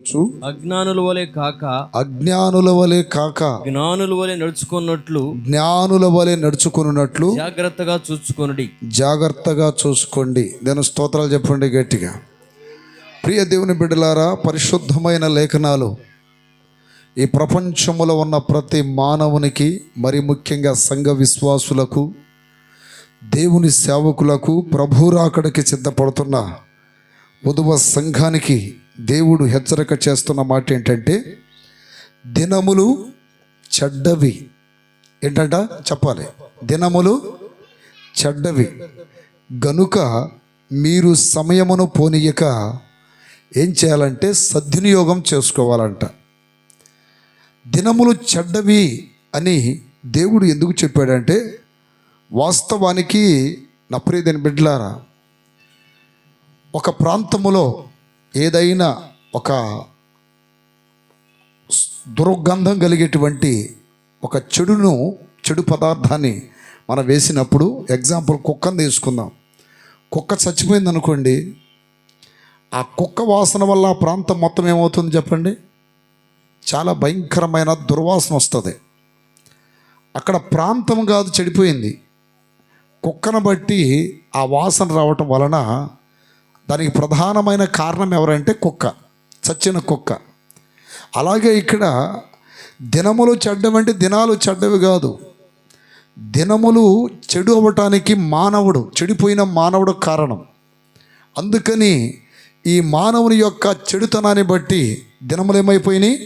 అజ్ఞానుల వలె కాక జ్ఞానుల వలె నడుచుకున్నట్లు జాగ్రత్తగా చూసుకోండి. దాని స్తోత్రాలు చెప్పండి గట్టిగా. ప్రియ దేవుని బిడ్డలారా, పరిశుద్ధమైన లేఖనాలు ఈ ప్రపంచంలో ఉన్న ప్రతి మానవునికి, మరి ముఖ్యంగా సంఘ విశ్వాసులకు, దేవుని సేవకులకు, ప్రభు రాకడకి సిద్ధపడుతున్న వధువ సంఘానికి దేవుడు హెచ్చరిక చేస్తున్న మాట ఏంటంటే, దినములు చెడ్డవి. ఏంటంట చెప్పాలి, దినములు చెడ్డవి గనుక మీరు సమయమును పోనీయక ఏం చేయాలంటే సద్వినియోగం చేసుకోవాలంట. దినములు చెడ్డవి అని దేవుడు ఎందుకు చెప్పాడంటే, వాస్తవానికి నా ప్రియమైన బిడ్డలారా, ఒక ప్రాంతములో ఏదైనా ఒక దుర్గంధం కలిగేటువంటి ఒక చెడు పదార్థాన్ని మనం వేసినప్పుడు, ఎగ్జాంపుల్ కుక్కను తీసుకుందాం. కుక్క చచ్చిపోయింది అనుకోండి, ఆ కుక్క వాసన వల్ల ఆ ప్రాంతం మొత్తం ఏమవుతుంది చెప్పండి? చాలా భయంకరమైన దుర్వాసన వస్తుంది. అక్కడ ప్రాంతం కాదు చెడిపోయింది, కుక్కను బట్టి ఆ వాసన రావటం వలన దానికి ప్రధానమైన కారణం ఎవరంటే కుక్క, చచ్చిన కుక్క. అలాగే ఇక్కడ దినములు చెడ్డవంటే దినాలు చెడ్డవి కాదు, దినములు చెడు అవ్వటానికి మానవుడు, చెడిపోయిన మానవుడు కారణం. అందుకని ఈ మానవుని యొక్క చెడుతనాన్ని బట్టి దినములు ఏమైపోయినాయి?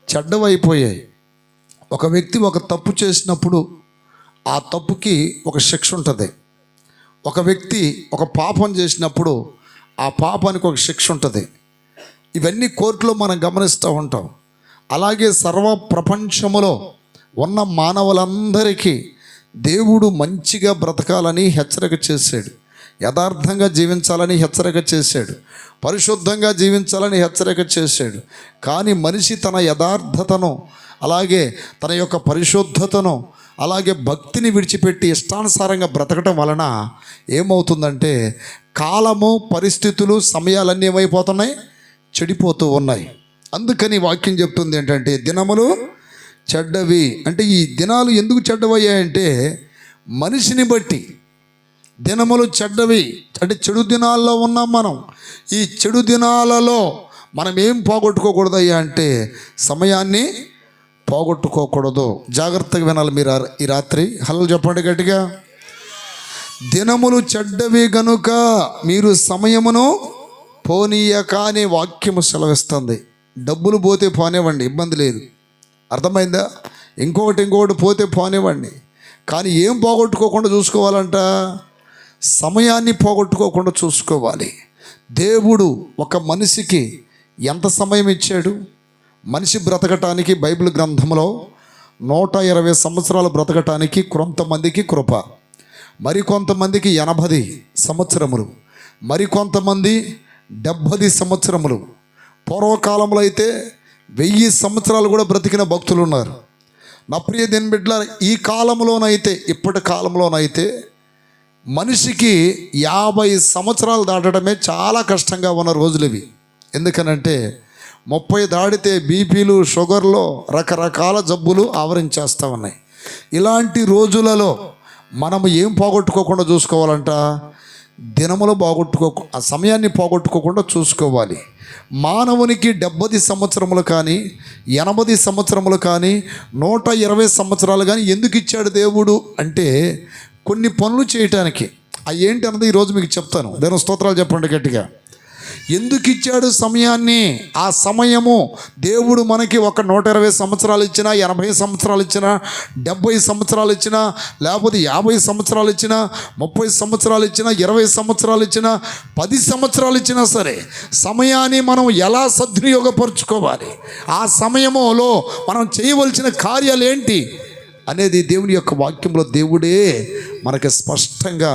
చెడ్డవైపోయాయి. ఒక వ్యక్తి ఒక తప్పు చేసినప్పుడు ఆ తప్పుకి ఒక శిక్ష ఉంటుంది. ఒక వ్యక్తి ఒక పాపం చేసినప్పుడు ఆ పాపానికి ఒక శిక్ష ఉంటుంది. ఇవన్నీ కోర్టులో మనం గమనిస్తూ ఉంటాం. అలాగే సర్వ ప్రపంచములో ఉన్న మానవులందరికీ దేవుడు మంచిగా బ్రతకాలని హెచ్చరిక చేశాడు, యథార్థంగా జీవించాలని హెచ్చరిక చేశాడు, పరిశుద్ధంగా జీవించాలని హెచ్చరిక చేశాడు. కానీ మనిషి తన యథార్థతను, అలాగే తన యొక్క పరిశుద్ధతను, అలాగే భక్తిని విడిచిపెట్టి ఇష్టానుసారంగా బ్రతకటం వలన ఏమవుతుందంటే, కాలము, పరిస్థితులు, సమయాలన్నీ ఏమైపోతున్నాయి? చెడిపోతూ ఉన్నాయి. అందుకని వాక్యం చెప్తుంది ఏంటంటే, దినములు చెడ్డవి. అంటే ఈ దినాలు ఎందుకు చెడ్డవయ్యాయంటే, మనిషిని బట్టి దినములు చెడ్డవి. అంటే చెడు దినాల్లో ఉన్నాం మనం. ఈ చెడు దినాలలో మనం ఏం పోగొట్టుకోకూడదయ్యా అంటే, సమయాన్ని పోగొట్టుకోకూడదు. జాగ్రత్తగా వినాలి మీరు ఈ రాత్రి. హలో చెప్పండి గట్టిగా. దినములు చెడ్డవి గనుక మీరు సమయమును పోనీయక అనే వాక్యము సెలవిస్తుంది. డబ్బులు పోతే పోనివ్వండి, ఇబ్బంది లేదు, అర్థమైందా? ఇంకొకటి పోతే పోనివ్వండి, కానీ ఏం పోగొట్టుకోకుండా చూసుకోవాలంట? సమయాన్ని పోగొట్టుకోకుండా చూసుకోవాలి. దేవుడు ఒక మనిషికి ఎంత సమయం ఇచ్చాడు? మనిషి బ్రతకటానికి బైబిల్ గ్రంథంలో 120 సంవత్సరాలు బ్రతకటానికి కొంతమందికి కృప, మరికొంతమందికి 80 సంవత్సరములు, మరికొంతమంది 70 సంవత్సరములు. పూర్వకాలంలో అయితే 1000 సంవత్సరాలు కూడా బ్రతికిన భక్తులు ఉన్నారు. నా ప్రియ దేవుని బిడ్డలారా, ఈ కాలంలోనైతే, ఇప్పటి కాలంలోనైతే మనిషికి 50 సంవత్సరాలు దాటడమే చాలా కష్టంగా ఉన్న రోజులు ఇవి. ఎందుకనంటే 30 దాటితే బీపీలు, షుగర్లు, రకరకాల జబ్బులు ఆవరించేస్తూ ఉన్నాయి. ఇలాంటి రోజులలో మనము ఏం పోగొట్టుకోకుండా చూసుకోవాలంట? దినములు ఆ సమయాన్ని పోగొట్టుకోకుండా చూసుకోవాలి. మానవునికి 70 సంవత్సరములు కానీ, 80 సంవత్సరములు కానీ, 120 సంవత్సరాలు కానీ ఎందుకు ఇచ్చాడు దేవుడు అంటే, కొన్ని పనులు చేయటానికి. అవి ఏంటి అన్నది ఈరోజు మీకు చెప్తాను. దేవుని స్తోత్రాలు చెప్పండి గట్టిగా. ఎందుకు ఇచ్చాడు సమయాన్ని? ఆ సమయము దేవుడు మనకి ఒక 120 సంవత్సరాలు ఇచ్చినా, 80 సంవత్సరాలు ఇచ్చినా, 70 సంవత్సరాలు ఇచ్చినా, లేకపోతే 50 సంవత్సరాలు ఇచ్చినా, 30 సంవత్సరాలు ఇచ్చినా, 20 సంవత్సరాలు ఇచ్చినా, 10 సంవత్సరాలు ఇచ్చినా సరే, సమయాన్ని మనం ఎలా సద్వినియోగపరుచుకోవాలి, ఆ సమయంలో మనం చేయవలసిన కార్యాలు ఏంటి అనేది దేవుని యొక్క వాక్యంలో దేవుడే మనకి స్పష్టంగా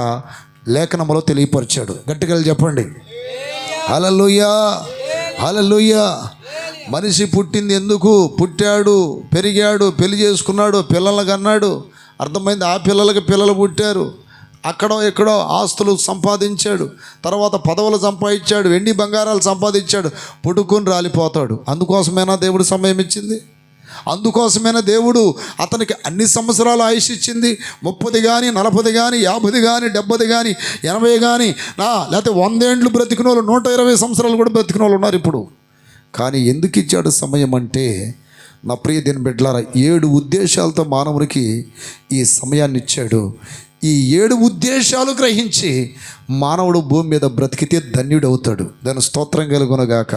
లేఖనములో తెలియపరిచాడు. గట్టిగా చెప్పండి హల్లెలూయా, హల్లెలూయా. మనిషి పుట్టింది ఎందుకు? పుట్టాడు, పెరిగాడు, పెళ్లి చేసుకున్నాడు, పిల్లలు కన్నాడు, అర్థమైంది. ఆ పిల్లలకి పిల్లలు పుట్టారు, అక్కడో ఎక్కడో ఆస్తులు సంపాదించాడు, తర్వాత పదవులు సంపాదించాడు, వెండి బంగారాలు సంపాదించాడు, పుట్టుకుని రాలిపోతాడు. అందుకోసమేనా దేవుడు సమయం ఇచ్చింది? అందుకోసమైనా దేవుడు అతనికి అన్ని సంవత్సరాలు ఆయుష్ ఇచ్చింది? 30 కానీ 40 కానీ 50 కానీ 70 కానీ 80 కానీ లేకపోతే 100 ఏండ్లు బ్రతికిన వాళ్ళు, 120 సంవత్సరాలు కూడా బ్రతికిన వాళ్ళు ఉన్నారు ఇప్పుడు. కానీ ఎందుకు ఇచ్చాడు సమయం అంటే, నా ప్రియ దీని బిడ్డలారా, 7 ఉద్దేశాలతో మానవునికి ఈ సమయాన్ని ఇచ్చాడు. ఈ 7 ఉద్దేశాలు గ్రహించి మానవుడు భూమి మీద బ్రతికితే ధన్యుడవుతాడు. దాని స్తోత్రం కలుగునగాక,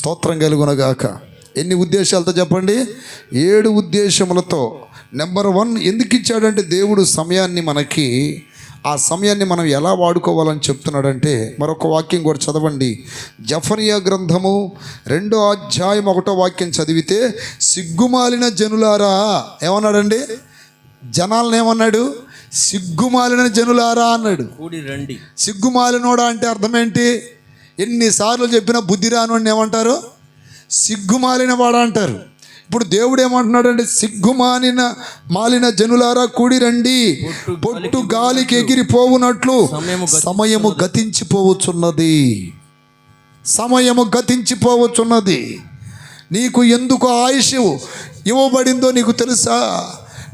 స్తోత్రం కలుగునగాక. ఎన్ని ఉద్దేశాలతో చెప్పండి? 7 ఉద్దేశములతో. నెంబర్ 1 ఎందుకు ఇచ్చాడంటే, దేవుడు సమయాన్ని మనకి, ఆ సమయాన్ని మనం ఎలా వాడుకోవాలని చెప్తున్నాడంటే, మరొక వాక్యం కూడా చదవండి. జఫర్యా గ్రంథము 2వ అధ్యాయం 1వ వాక్యం చదివితే, సిగ్గుమాలిన జనులారా ఏమన్నాడండి? జనాలను ఏమన్నాడు? సిగ్గుమాలిన జనులారా అన్నాడు. సిగ్గుమాలినోడా అంటే అర్థం ఏంటి? ఎన్నిసార్లు చెప్పినా బుద్ధి రానోడిని ఏమంటారు? సిగ్గుమాలిన వాడా అంటారు. ఇప్పుడు దేవుడు ఏమంటున్నాడంటే, మాలిన జనులారా కూడి రండి, పొట్టు గాలికి ఎగిరిపోవునట్లు సమయము గతించిపోవచ్చున్నది. సమయము గతించిపోవచ్చున్నది. నీకు ఎందుకు ఆయుష్ ఇవ్వబడిందో నీకు తెలుసా?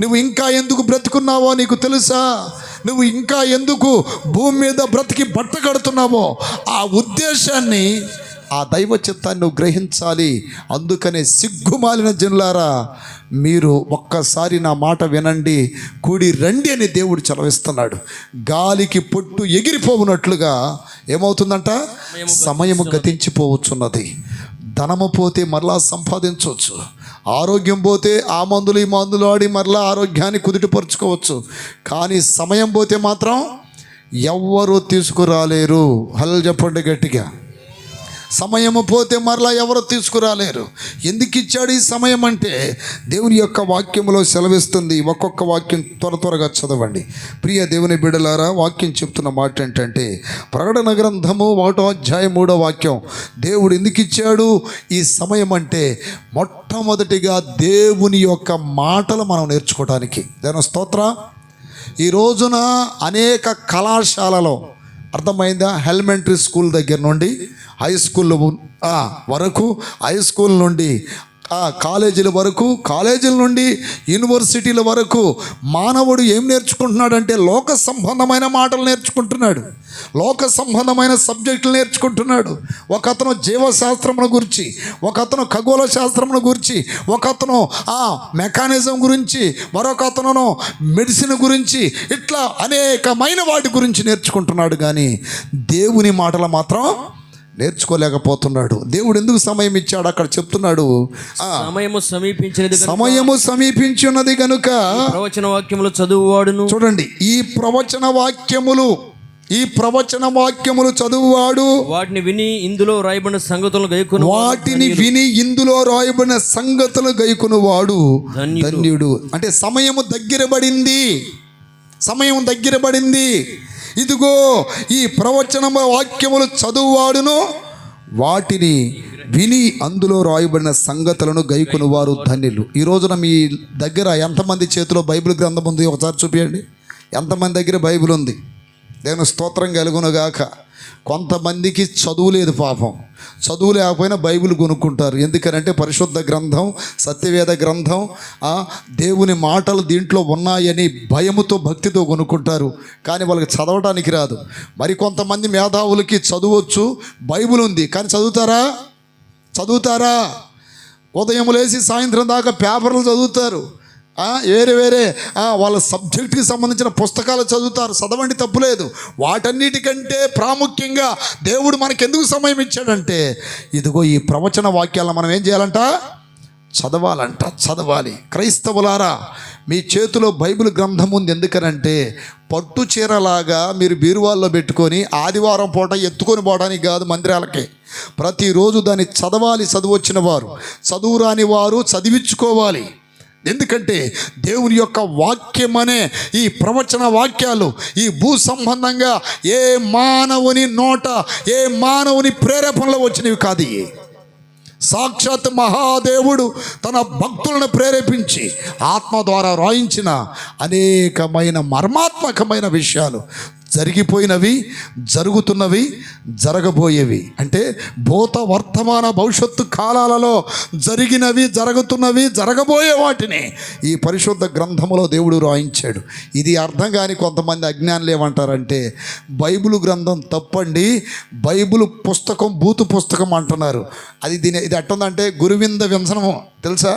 నువ్వు ఇంకా ఎందుకు బ్రతుకున్నావో నీకు తెలుసా? నువ్వు ఇంకా ఎందుకు భూమి మీద బ్రతికి బట్ట కడుతున్నావో ఆ ఉద్దేశాన్ని, ఆ దైవ చిత్తాన్ని నువ్వు గ్రహించాలి. అందుకనే సిగ్గుమాలిన జనులారా, మీరు ఒక్కసారి నా మాట వినండి, కూడి రండి అని దేవుడు చలవిస్తున్నాడు. గాలికి పొట్టు ఎగిరిపోవునట్లుగా ఏమవుతుందంట? సమయము గతించిపోవచ్చున్నది. ధనము పోతే మరలా సంపాదించవచ్చు, ఆరోగ్యం పోతే ఆ మందులు ఈ మందులు ఆడి మరలా ఆరోగ్యాన్ని కుదుటపరుచుకోవచ్చు. కానీ సమయం పోతే మాత్రం ఎవ్వరూ తీసుకురాలేరు. హల్లు చెప్పండి గట్టిగా. సమయము పోతే మరలా ఎవరు తీసుకురాలేరు. ఎందుకు ఇచ్చాడు ఈ సమయం అంటే, దేవుని యొక్క వాక్యంలో సెలవిస్తుంది. ఒక్కొక్క వాక్యం త్వరగా చదవండి. ప్రియ దేవుని బిడ్డలారా, వాక్యం చెప్తున్న మాట ఏంటంటే, ప్రకటన గ్రంథము 1వ అధ్యాయం 3వ వాక్యం. దేవుడు ఎందుకు ఇచ్చాడు ఈ సమయం అంటే, మొట్టమొదటిగా దేవుని యొక్క మాటలు మనం నేర్చుకోవడానికి. దాని స్తోత్రం. ఈ రోజున అనేక కళాశాలలో, అర్థమైందా? ఎలిమెంటరీ స్కూల్ దగ్గర నుండి హై స్కూల్ వరకు, హై స్కూల్ నుండి కాలేజీల వరకు, కాలేజీల నుండి యూనివర్సిటీల వరకు మానవుడు ఏం నేర్చుకుంటున్నాడంటే, లోక సంబంధమైన మాటలు నేర్చుకుంటున్నాడు, లోక సంబంధమైన సబ్జెక్టులు నేర్చుకుంటున్నాడు. ఒకతను జీవశాస్త్రమును గురించి, ఒకతను ఖగోళ శాస్త్రమును గురించి, ఒకతను మెకానిజం గురించి, మరొక అతను మెడిసిన్ గురించి, ఇట్లా అనేకమైన వాటి గురించి నేర్చుకుంటున్నాడు. కానీ దేవుని మాటలు మాత్రం నేర్చుకోలేకపోతున్నాడు. దేవుడు ఎందుకు సమయం ఇచ్చాడు అక్కడ చెప్తున్నాడు. సమయము సమీపించినది గనుక ప్రవచన వాక్యములు చదువువాడును. చూడండి, ఈ ప్రవచన వాక్యములు చదువువాడు వాటిని విని ఇందులో రాయబడిన సంగతులు గైకొనువాడు ధన్యుడు. అంటే సమయము దగ్గర పడింది. ఇదిగో ఈ ప్రవచన వాక్యములు చదువువాడును వాటిని విని అందులో రాయబడిన సంగతులను గైకొను వారు ధన్యులు. ఈ రోజున మీ దగ్గర ఎంతమంది చేతిలో బైబిల్ గ్రంథం ఉంది? ఒకసారి చూపించండి. ఎంతమంది దగ్గర బైబిల్ ఉంది? దేవుని స్తోత్రం కలుగునుగాక. కొంతమందికి చదువు లేదు పాపం. చదువు లేకపోయినా బైబిల్ కొనుక్కుంటారు. ఎందుకనంటే పరిశుద్ధ గ్రంథం, సత్యవేద గ్రంథం, దేవుని మాటలు దీంట్లో ఉన్నాయని భయముతో భక్తితో కొనుక్కుంటారు. కానీ వాళ్ళకి చదవటానికి రాదు. మరి కొంతమంది మేధావులకి చదవచ్చు, బైబిల్ ఉంది, కానీ చదువుతారా? ఉదయం లేచి సాయంత్రం దాకా పేపర్లు చదువుతారు, వేరే వాళ్ళ సబ్జెక్టుకి సంబంధించిన పుస్తకాలు చదువుతారు. చదవండి, తప్పులేదు. వాటన్నిటికంటే ప్రాముఖ్యంగా దేవుడు మనకెందుకు సమయం ఇచ్చాడంటే, ఇదిగో ఈ ప్రవచన వాక్యాలను మనం ఏం చేయాలంట? చదవాలి. క్రైస్తవులారా, మీ చేతిలో బైబిల్ గ్రంథం ఉంది. ఎందుకనంటే పట్టు చీరలాగా మీరు బీరువాల్లో పెట్టుకొని ఆదివారం పూట ఎత్తుకొని పోవడానికి కాదు మందిరాలకి. ప్రతిరోజు దాన్ని చదవాలి. చదువొచ్చిన వారు, చదువు రాని వారు చదివించుకోవాలి. ఎందుకంటే దేవుని యొక్క వాక్యం అనే ఈ ప్రవచన వాక్యాలు ఈ భూ సంబంధంగా ఏ మానవుని నోట, ఏ మానవుని ప్రేరేపణలో వచ్చినవి కాదు. సాక్షాత్ మహాదేవుడు తన భక్తులను ప్రేరేపించి ఆత్మ ద్వారా రాయించిన అనేకమైన మర్మాత్మకమైన విషయాలు, జరిగిపోయినవి, జరుగుతున్నవి, జరగబోయేవి, అంటే భూత వర్తమాన భవిష్యత్తు కాలాలలో జరిగినవి, జరుగుతున్నవి, జరగబోయే వాటిని ఈ పరిశుద్ధ గ్రంథములో దేవుడు రాయించాడు. ఇది అర్థం కాని కొంతమంది అజ్ఞానులు ఏమంటారంటే బైబిల్ గ్రంథం తప్పండి, బైబిల్ పుస్తకం బూతు పుస్తకం అంటున్నారు. ఇది ఎట్టుందంటే గురువింద వ్యంజనము తెలుసా?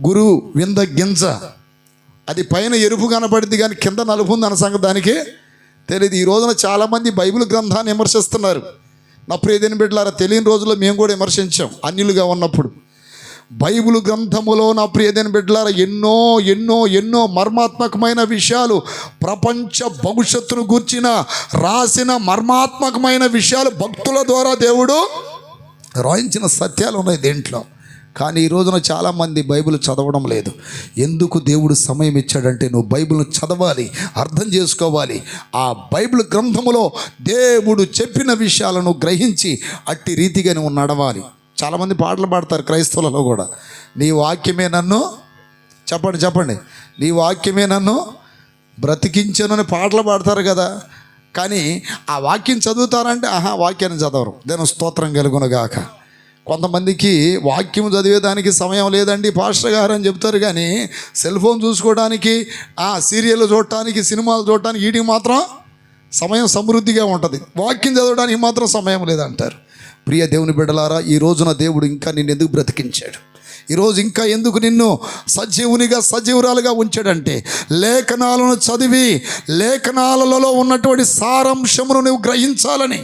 గురు వింద గింజ, అది పైన ఎరుపు కనపడింది కానీ కింద నలుపు ఉంది అన్న సంగతి దానికి తెలియదు. ఈ రోజున చాలామంది బైబిల్ గ్రంథాన్ని విమర్శిస్తున్నారు. నా ప్రియదేని బిడ్డలారా, తెలియని రోజుల్లో మేము కూడా విమర్శించాం అన్యులుగా ఉన్నప్పుడు. బైబిల్ గ్రంథములో నా ప్రియదేని బిడ్డలారా ఎన్నో ఎన్నో ఎన్నో మర్మాత్మకమైన విషయాలు, ప్రపంచ భవిష్యత్తును గూర్చిన రాసిన మర్మాత్మకమైన విషయాలు భక్తుల ద్వారా దేవుడు రాయించిన సత్యాలు ఉన్నాయి దీంట్లో. కానీ ఈ రోజున చాలామంది బైబిల్ చదవడం లేదు. ఎందుకు దేవుడు సమయం ఇచ్చాడంటే నువ్వు బైబిల్ను చదవాలి, అర్థం చేసుకోవాలి. ఆ బైబిల్ గ్రంథములో దేవుడు చెప్పిన విషయాలను గ్రహించి అట్టి రీతిగా నువ్వు నడవాలి. చాలామంది పాటలు పాడతారు క్రైస్తవులలో కూడా, నీ వాక్యమే నన్ను చెప్పండి నీ వాక్యమే నన్ను బ్రతికించనని పాటలు పాడతారు కదా. కానీ ఆ వాక్యం చదువుతారంటే వాక్యాన్ని చదవరు. దాని స్తోత్రం కలుగునుగాక. కొంతమందికి వాక్యం చదివేదానికి సమయం లేదండి పాస్టర్ గారు అని చెప్తారు, కానీ సెల్ ఫోన్ చూసుకోవడానికి, సీరియల్ చూడటానికి, సినిమాలు చూడటానికి వీటికి మాత్రం సమయం సమృద్ధిగా ఉంటుంది, వాక్యం చదవడానికి మాత్రం సమయం లేదంటారు. ప్రియ దేవుని బిడ్డలారా, ఈ రోజున దేవుడు ఇంకా నిన్ను ఎందుకు బ్రతికించాడు, ఈరోజు ఇంకా ఎందుకు నిన్ను సజీవునిగా సజీవురాలుగా ఉంచాడంటే లేఖనాలను చదివి లేఖనాలలో ఉన్నటువంటి సారాంశమును నువ్వు గ్రహించాలని.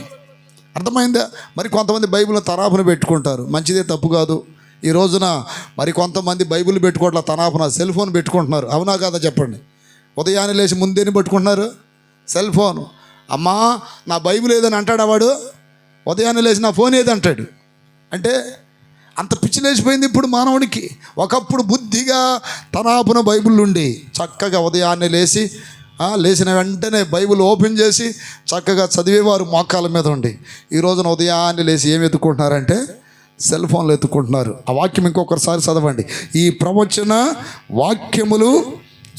అర్థమైందా? మరి కొంతమంది బైబిల్ తనాపును పెట్టుకుంటారు, మంచిదే, తప్పు కాదు. ఈ రోజున మరి కొంతమంది బైబిల్ పెట్టుకోవట్ల, తనాపున సెల్ ఫోన్ పెట్టుకుంటున్నారు. అవునా కాదా చెప్పండి? ఉదయాన్నే లేచి ముందేని పట్టుకుంటున్నారు సెల్ ఫోను. అమ్మా నా బైబిల్ ఏదని అంటాడా వాడు? ఉదయాన్నే లేచి నా ఫోన్ ఏదంటాడు? అంటే అంత పిచ్చి లేచిపోయింది ఇప్పుడు మానవునికి. ఒకప్పుడు బుద్ధిగా తనాపున బైబిల్ ఉండి చక్కగా ఉదయాన్నే లేచిన వెంటనే బైబిల్ ఓపెన్ చేసి చక్కగా చదివేవారు మోకాళ్ళ మీద ఉండి. ఈ రోజున ఉదయాన్నే లేచి ఏమి ఎత్తుకుంటున్నారంటే సెల్ ఫోన్లు ఎత్తుకుంటున్నారు. ఆ వాక్యం ఇంకొకసారి చదవండి. ఈ ప్రవచన వాక్యములు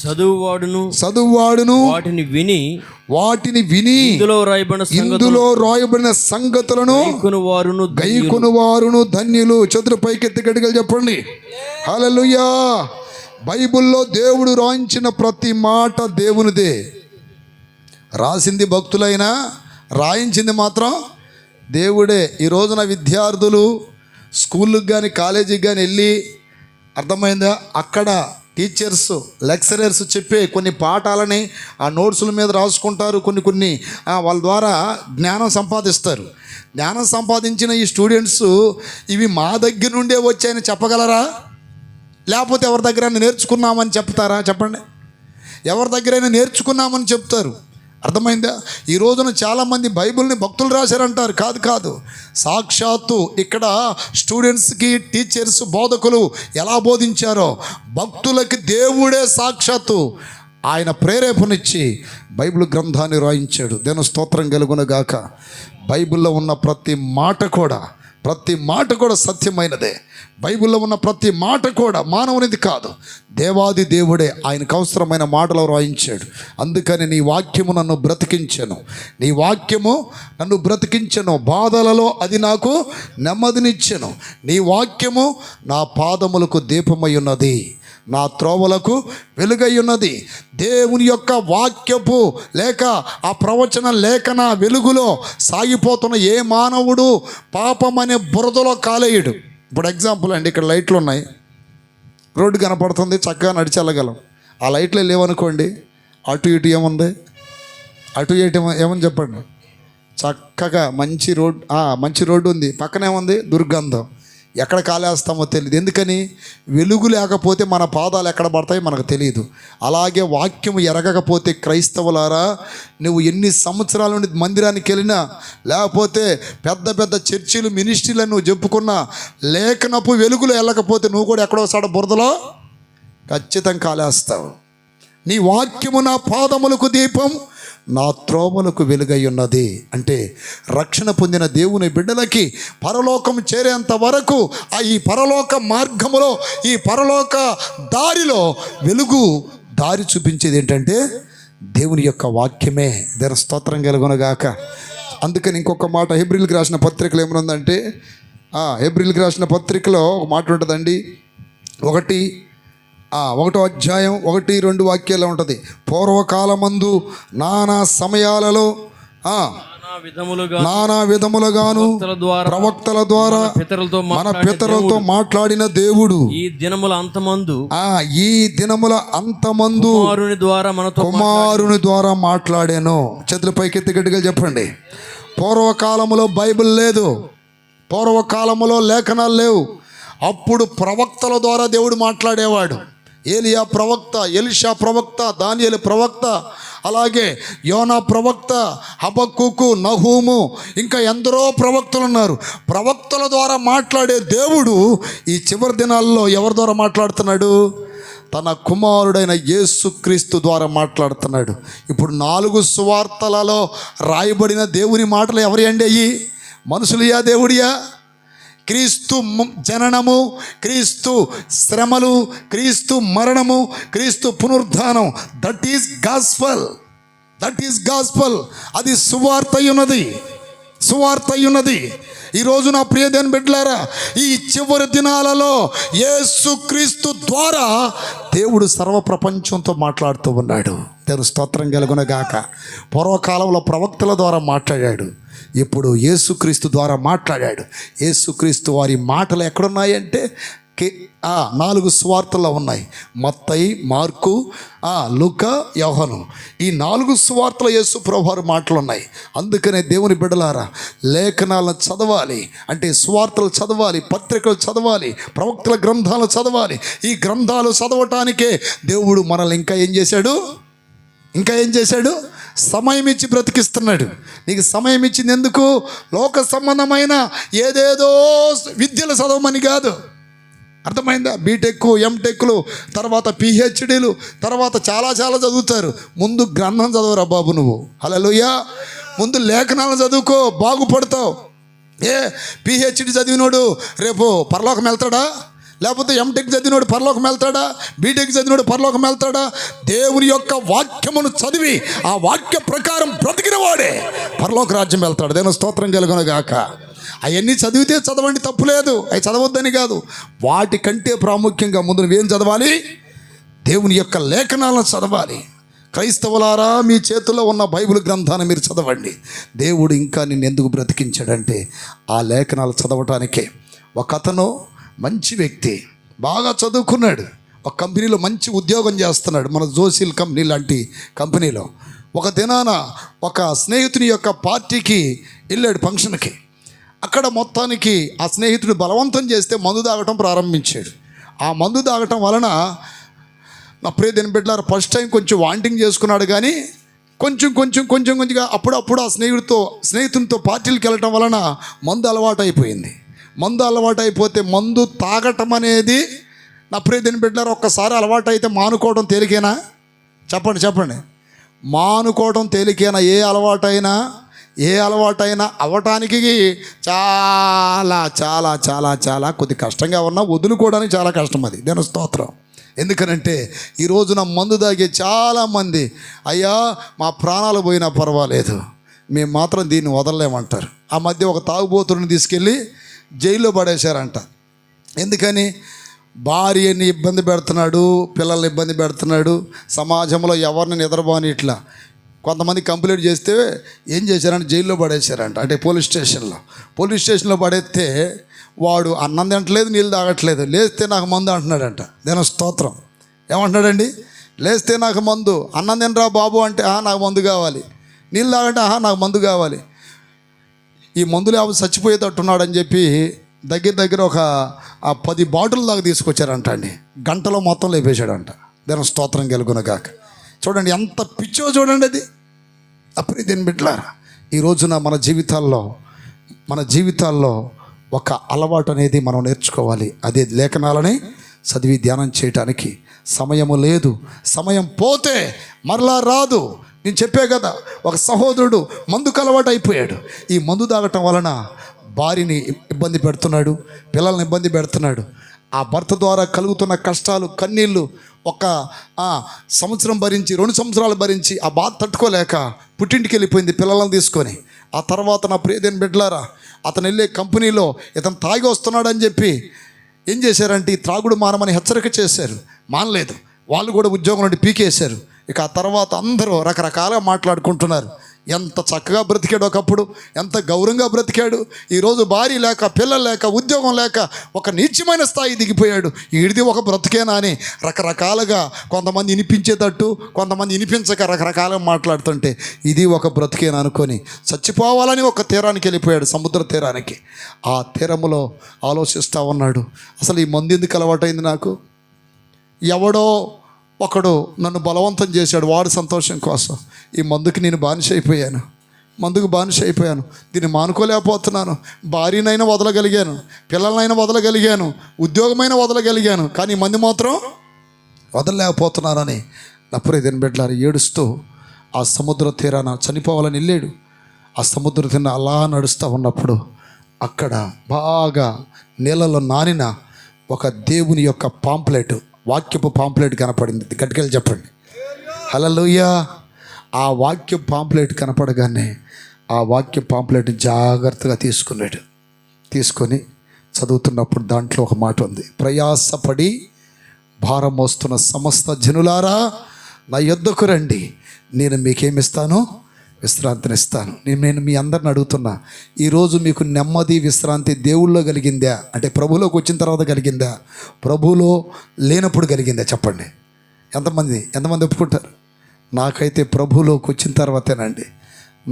చదువువాడును వాటిని విని ఇందులో రాయబడిన సంగతులను గైకొనువారును ధన్యులు. చతురు పైకెత్తి గడిగలు చెప్పండి హల్లెలూయా. బైబిల్లో దేవుడు రాయించిన ప్రతి మాట దేవునిదే. రాసింది భక్తులైనా రాయించింది మాత్రం దేవుడే. ఈ రోజున విద్యార్థులు స్కూళ్ళకి కానీ కాలేజీకి కానీ వెళ్ళి, అర్థమైందా, అక్కడ టీచర్స్ లెక్చరర్స్ చెప్పే కొన్ని పాఠాలని ఆ నోట్సుల మీద రాసుకుంటారు. కొన్ని వాళ్ళ ద్వారా జ్ఞానం సంపాదిస్తారు. జ్ఞానం సంపాదించిన ఈ స్టూడెంట్స్ ఇవి మా దగ్గర నుండే వచ్చాయని చెప్పగలరా? లేకపోతే ఎవరి దగ్గర నేర్చుకున్నామని చెప్తారా? చెప్పండి. ఎవరి దగ్గరైనా నేర్చుకున్నామని చెప్తారు. అర్థమైందా? ఈ రోజున చాలామంది బైబిల్ని భక్తులు రాశారంటారు. కాదు, సాక్షాత్తు ఇక్కడ స్టూడెంట్స్కి టీచర్స్ బోధకులు ఎలా బోధించారో భక్తులకి దేవుడే సాక్షాత్తు ఆయన ప్రేరేపణిచ్చి బైబిల్ గ్రంథాన్ని రాయించాడు. దేవుని స్తోత్రం కలుగునుగాక. బైబిల్లో ఉన్న ప్రతి మాట కూడా సత్యమైనదే. బైబిల్లో ఉన్న ప్రతి మాట కూడా మానవునిది కాదు, దేవాది దేవుడే ఆయనకు అవసరమైన మాటలు రాయించాడు. అందుకని నీ వాక్యము నన్ను బ్రతికించెను, బాధలలో అది నాకు నెమ్మదినిచ్చెను. నీ వాక్యము నా పాదములకు దీపమై ఉన్నది, నా త్రోవలకు వెలుగై ఉన్నది. దేవుని యొక్క వాక్యపు లేక ఆ ప్రవచన లేఖన వెలుగులో సాగిపోతున్న ఏ మానవుడు పాపం అనే బురదలో కాలేయుడు. ఇప్పుడు ఎగ్జాంపుల్ అండి, ఇక్కడ లైట్లు ఉన్నాయి, రోడ్డు కనపడుతుంది, చక్కగా నడిచి వెళ్ళగలం. ఆ లైట్లు లేవనుకోండి, అటు ఇటు ఏముంది, అటు ఇటు ఏమని చెప్పండి, చక్కగా మంచి రోడ్డు ఉంది, పక్కన ఏముంది, దుర్గంధం. ఎక్కడ కాలేస్తామో తెలియదు. ఎందుకని? వెలుగు లేకపోతే మన పాదాలు ఎక్కడ పడతాయో మనకు తెలియదు. అలాగే వాక్యం ఎరగకపోతే క్రైస్తవులారా, నువ్వు ఎన్ని సంవత్సరాల నుండి మందిరానికి వెళ్ళినా, లేకపోతే పెద్ద పెద్ద చర్చిలు మినిస్ట్రీలను నువ్వు చెప్పుకున్నా, లేఖనపు వెలుగులో వెళ్ళకపోతే నువ్వు కూడా ఎక్కడో సాడ బురదలో ఖచ్చితంగా కాలేస్తావు. నీ వాక్యము నా పాదములకు దీపం, నా త్రోవలకు వెలుగై ఉన్నది. అంటే రక్షణ పొందిన దేవుని బిడ్డలకి పరలోకం చేరేంత వరకు ఈ పరలోక మార్గములో, ఈ పరలోక దారిలో వెలుగు దారి చూపించేది ఏంటంటే దేవుని యొక్క వాక్యమే. దేని స్తోత్రం కలుగునుగాక. అందుకని ఇంకొక మాట హెబ్రీయులకు రాసిన పత్రికలో ఏమనుందంటే, హెబ్రీయులకు రాసిన పత్రికలో ఒక మాట ఉంటుందండి. 1వ అధ్యాయం 1-2 వాక్యాల్లో ఉంటుంది. పూర్వకాలమందు నానా సమయాలలో నానా విధములుగాను ప్రవక్తల ద్వారా మన పితరులతో మాట్లాడిన దేవుడు ఈ దినముల అంతమందు కుమారుని ద్వారా మాట్లాడాను. చేతుల పైకెత్తి గట్టిగా చెప్పండి. పూర్వకాలములో బైబిల్ లేదు, పూర్వకాలములో లేఖనాలు లేవు. అప్పుడు ప్రవక్తల ద్వారా దేవుడు మాట్లాడేవాడు. ఏలియా ప్రవక్త, ఎలీషా ప్రవక్త, దానియేలు ప్రవక్త, అలాగే యోనా ప్రవక్త, హబక్కూకు, నహూము, ఇంకా ఎందరో ప్రవక్తలు ఉన్నారు. ప్రవక్తల ద్వారా మాట్లాడే దేవుడు ఈ చివరి దినాల్లో ఎవరి ద్వారా మాట్లాడుతున్నాడు? తన కుమారుడైన యేసుక్రీస్తు ద్వారా మాట్లాడుతున్నాడు. ఇప్పుడు 4 సువార్తలలో రాయబడిన దేవుని మాటలు ఎవరి అండి? అయ్యి మనుషులయా దేవుడియా? క్రీస్తు జననము, క్రీస్తు శ్రమలు, క్రీస్తు మరణము, క్రీస్తు పునరుద్ధానం, దట్ ఈస్ గాస్పల్. అది సువార్త అయ్యున్నది. ఈరోజు నా ప్రియ దేవుని బిడ్డలారా, ఈ చివరి దినాలలో యేసుక్రీస్తు ద్వారా దేవుడు సర్వ ప్రపంచంతో మాట్లాడుతూ ఉన్నాడు. దేవుని స్తోత్రం కలుగునుగాక. పూర్వకాలంలో ప్రవక్తల ద్వారా మాట్లాడాడు, ఇప్పుడు యేసుక్రీస్తు ద్వారా మాట్లాడాడు. యేసుక్రీస్తు వారి మాటలు ఎక్కడున్నాయంటే 4 సువార్తల్లో ఉన్నాయి. మత్తయి, మార్కు, లూకా, యోహాను. ఈ 4 సువార్తల యేసు ప్రభువారి మాటలు ఉన్నాయి. అందుకనే దేవుని బిడ్డలారా, లేఖనాలను చదవాలి. అంటే సువార్తలు చదవాలి, పత్రికలు చదవాలి, ప్రవక్తల గ్రంథాలు చదవాలి. ఈ గ్రంథాలు చదవటానికే దేవుడు మనల్ని ఇంకా ఏం చేశాడు? సమయం ఇచ్చి బ్రతికిస్తున్నాడు. నీకు సమయం ఇచ్చింది ఎందుకు? లోక సంబంధమైన ఏదేదో విద్యలు చదవమని కాదు. అర్థమైందా? బీటెక్, ఎంటెక్లు, తర్వాత పిహెచ్డీలు, తర్వాత చాలా చదువుతారు. ముందు గ్రంథం చదవరా బాబు నువ్వు. హల్లెలూయా. ముందు లేఖనాలను చదువుకో, బాగుపడతావు. పిహెచ్డి చదివినోడు రేపు పరలోకం వెళ్తాడా? లేకపోతే ఎంటెక్ చదివినోడు పరలోకం వెళ్తాడా? బీటెక్ చదివినోడు పరలోకం వెళ్తాడా? దేవుని యొక్క వాక్యమును చదివి ఆ వాక్య ప్రకారం బ్రతికిన వాడే పరలోక రాజ్యం వెళ్తాడు. దేవుని స్తోత్రం కలుగునుగాక. అవన్నీ చదివితే చదవండి, తప్పులేదు. అవి చదవద్దని కాదు. వాటికంటే ప్రాముఖ్యంగా ముందు నువ్వేం చదవాలి? దేవుని యొక్క లేఖనాలను చదవాలి. క్రైస్తవులారా, మీ చేతుల్లో ఉన్న బైబిల్ గ్రంథాన్ని మీరు చదవండి. దేవుడు ఇంకా నిన్ను ఎందుకు బ్రతికించాడంటే ఆ లేఖనాలు చదవటానికే. ఒక అతను మంచి వ్యక్తి, బాగా చదువుకున్నాడు, ఒక కంపెనీలో మంచి ఉద్యోగం చేస్తున్నాడు, మన జోసిల్ కంపెనీ లాంటి కంపెనీలో. ఒక దినాన ఒక స్నేహితుని యొక్క పార్టీకి వెళ్ళాడు, ఫంక్షన్కి. అక్కడ మొత్తానికి ఆ స్నేహితుడు బలవంతం చేస్తే మందు తాగటం ప్రారంభించాడు. ఆ మందు తాగటం వలన నా ప్రియ దేవుని బిడ్డలారా, ఫస్ట్ టైం కొంచెం వాంటింగ్ చేసుకున్నాడు, కానీ కొంచెంగా అప్పుడప్పుడు ఆ స్నేహితునితో పార్టీలకు వెళ్ళటం వలన మందు అలవాటు అయిపోయింది. మందు అలవాటు అయిపోతే మందు తాగటం అనేది నా ప్రియ దేవుని బిడ్డలారా, ఒక్కసారి అలవాటు అయితే మానుకోవడం తేలికేనా? చెప్పండి. మానుకోవడం తేలికేనా? ఏ అలవాటైనా అవ్వటానికి చాలా చాలా చాలా చాలా కొద్ది కష్టంగా ఉన్నా వదులుకోవడానికి చాలా కష్టం. అది దేవుని స్తోత్రం. ఎందుకనంటే ఈ రోజున మందు తాగే చాలామంది, అయ్యా మా ప్రాణాలు పోయినా పర్వాలేదు, మేము మాత్రం దీన్ని వదలలేమంటారు. ఆ మధ్య ఒక తాగుబోతుడిని తీసుకెళ్ళి జైల్లో పడేశారంట. ఎందుకని? భార్యని ఇబ్బంది పెడుతున్నాడు, పిల్లల్ని ఇబ్బంది పెడుతున్నాడు, సమాజంలో ఎవరిని నిద్రపోని. ఇట్లా కొంతమంది కంప్లైంట్ చేస్తే ఏం చేశారంటే జైల్లో పడేశారంట. అంటే పోలీస్ స్టేషన్లో పడేస్తే వాడు అన్నం తింటలేదు, నీళ్ళు తాగట్లేదు. లేస్తే నాకు మందు అంటున్నాడంట. దేవుని స్తోత్రం. ఏమంటున్నాడండి? లేస్తే నాకు మందు, అన్నం తినరా బాబు అంటే నాకు మందు కావాలి, నీళ్ళు తాగంటే నాకు మందు కావాలి. ఈ మందులు ఎవరు చచ్చిపోయేటట్టున్నాడని చెప్పి దగ్గర ఒక 10 బాటిల్ దాకా తీసుకొచ్చారంట అండి. గంటలో మొత్తం లేపేశాడంట. దేవుని స్తోత్రం కలుగునుగాక. చూడండి ఎంత పిచ్చో చూడండి అది. అప్పుడు దీని బిడ్డలారా, ఈ రోజున మన జీవితాల్లో ఒక అలవాటు అనేది మనం నేర్చుకోవాలి. అదే లేఖనాలని చదివి ధ్యానం చేయటానికి. సమయము లేదు, సమయం పోతే మరలా రాదు. నేను చెప్పే కదా, ఒక సహోదరుడు మందుకు అలవాటు అయిపోయాడు. ఈ మందు తాగటం వలన భార్యని ఇబ్బంది పెడుతున్నాడు, పిల్లల్ని ఇబ్బంది పెడుతున్నాడు. ఆ భర్త ద్వారా కలుగుతున్న కష్టాలు, కన్నీళ్ళు ఒక సంవత్సరం భరించి, 2 సంవత్సరాలు భరించి ఆ బాధ తట్టుకోలేక పుట్టింటికి వెళ్ళిపోయింది పిల్లలను తీసుకొని. ఆ తర్వాత నా ప్రియదేని బిడ్డలారా, అతను వెళ్ళే కంపెనీలో ఇతను తాగి వస్తున్నాడని చెప్పి ఏం చేశారంటే ఈ త్రాగుడు మానమని హెచ్చరిక చేశారు. మానలేదు, వాళ్ళు కూడా ఉద్యోగం నుండి పీకేశారు. ఇక ఆ తర్వాత అందరూ రకరకాలుగా మాట్లాడుకుంటున్నారు. ఎంత చక్కగా బ్రతికాడు ఒకప్పుడు, ఎంత గౌరవంగా బ్రతికాడు. ఈరోజు భార్య లేక, పిల్లలు లేక, ఉద్యోగం లేక ఒక నీచమైన స్థాయి దిగిపోయాడు. ఈడిది ఒక బ్రతికేనా అని రకరకాలుగా కొంతమంది వినిపించేటట్టు, కొంతమంది వినిపించక రకరకాలుగా మాట్లాడుతుంటే ఇది ఒక బ్రతికేనా అనుకొని చచ్చిపోవాలని ఒక తీరానికి వెళ్ళిపోయాడు, సముద్ర తీరానికి. ఆ తీరములో ఆలోచిస్తూ ఉన్నాడు, అసలు ఈ మందు ఎందుకు అలవాటైంది నాకు? ఎవడో ఒకడు నన్ను బలవంతం చేశాడు వాడి సంతోషం కోసం. ఈ మందుకి నేను బానిస అయిపోయాను, మందుకు బానిస అయిపోయాను. దీన్ని మానుకోలేకపోతున్నాను. భార్యనైనా వదలగలిగాను, పిల్లలనైనా వదలగలిగాను, ఉద్యోగమైనా వదలగలిగాను, కానీ మంది మాత్రం వదలలేకపోతున్నానని నా ప్రియమైన బిడ్డలారా ఏడుస్తూ ఆ సముద్ర తీరాన చనిపోవాలని వెళ్ళాడు. ఆ సముద్ర తీరాన అలా నడుస్తూ ఉన్నప్పుడు అక్కడ బాగా నీళ్ళలో నానిన ఒక దేవుని యొక్క పాంప్లెట్, వాక్యపు పాంప్లెట్ కనపడింది. గట్టికెళ్ళి చెప్పండి హల్లెలూయా. ఆ వాక్య పాంప్లెట్ కనపడగానే ఆ వాక్య పాంప్లెట్ జాగ్రత్తగా తీసుకొని చదువుతున్నప్పుడు దాంట్లో ఒక మాట ఉంది, ప్రయాసపడి భారం మోస్తున్న సమస్త జనులారా నా యొద్దకు రండి, నేను మీకేమిస్తాను? విశ్రాంతినిస్తాను. నేను మీ అందరిని అడుగుతున్నా, ఈరోజు మీకు నెమ్మది, విశ్రాంతి దేవుళ్ళో కలిగిందా? అంటే ప్రభువులోకి వచ్చిన తర్వాత కలిగిందా? ప్రభువులో లేనప్పుడు కలిగిందా? చెప్పండి. ఎంతమంది ఒప్పుకుంటారు? నాకైతే ప్రభువులోకి వచ్చిన తర్వాతేనండి.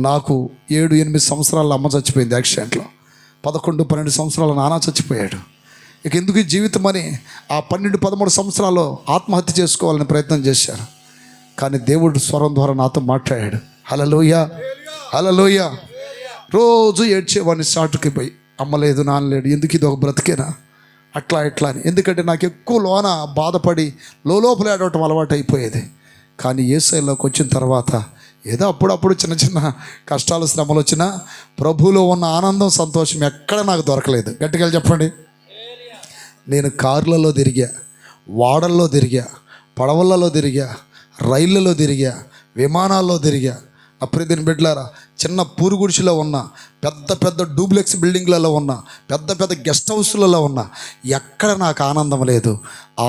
నాకు 7-8 సంవత్సరాల అమ్మ చచ్చిపోయింది యాక్సిడెంట్లో. 11-12 సంవత్సరాల నాన్న చచ్చిపోయాడు. ఇక ఎందుకు ఈ జీవితం అని ఆ 12-13 సంవత్సరాలు ఆత్మహత్య చేసుకోవాలని ప్రయత్నం చేశారు. కానీ దేవుడు స్వరం ద్వారా నాతో మాట్లాడాడు. హల్లెలూయా, హల్లెలూయా. రోజు ఏడ్చేవాడిని చాటుకి పోయి, అమ్మలేదు, నాన్నలేడు, ఎందుకు ఇది ఒక బ్రతికేనా, అట్లా ఇట్లా అని. ఎందుకంటే నాకు ఎక్కువ లోన బాధపడి లోపల ఏడవటం అలవాటు అయిపోయేది. కానీ యేసయ్యలోకి వచ్చిన తర్వాత ఏదో అప్పుడప్పుడు చిన్న చిన్న కష్టాలు, శ్రమలు వచ్చినా ప్రభువులో ఉన్న ఆనందం, సంతోషం ఎక్కడ నాకు దొరకలేదు. గట్టిగా చెప్పండి. నేను కార్లలో తిరిగా, వాడల్లో తిరిగా, పడవలలో తిరిగా, రైళ్ళలో తిరిగా, విమానాల్లో తిరిగా. అప్రియమైన బిడ్డలారా, చిన్న పూరుగుడిసిలో ఉన్న, పెద్ద డూప్లెక్స్ బిల్డింగ్లలో ఉన్న, పెద్ద గెస్ట్ హౌస్లలో ఉన్న, ఎక్కడ నాకు ఆనందం లేదు.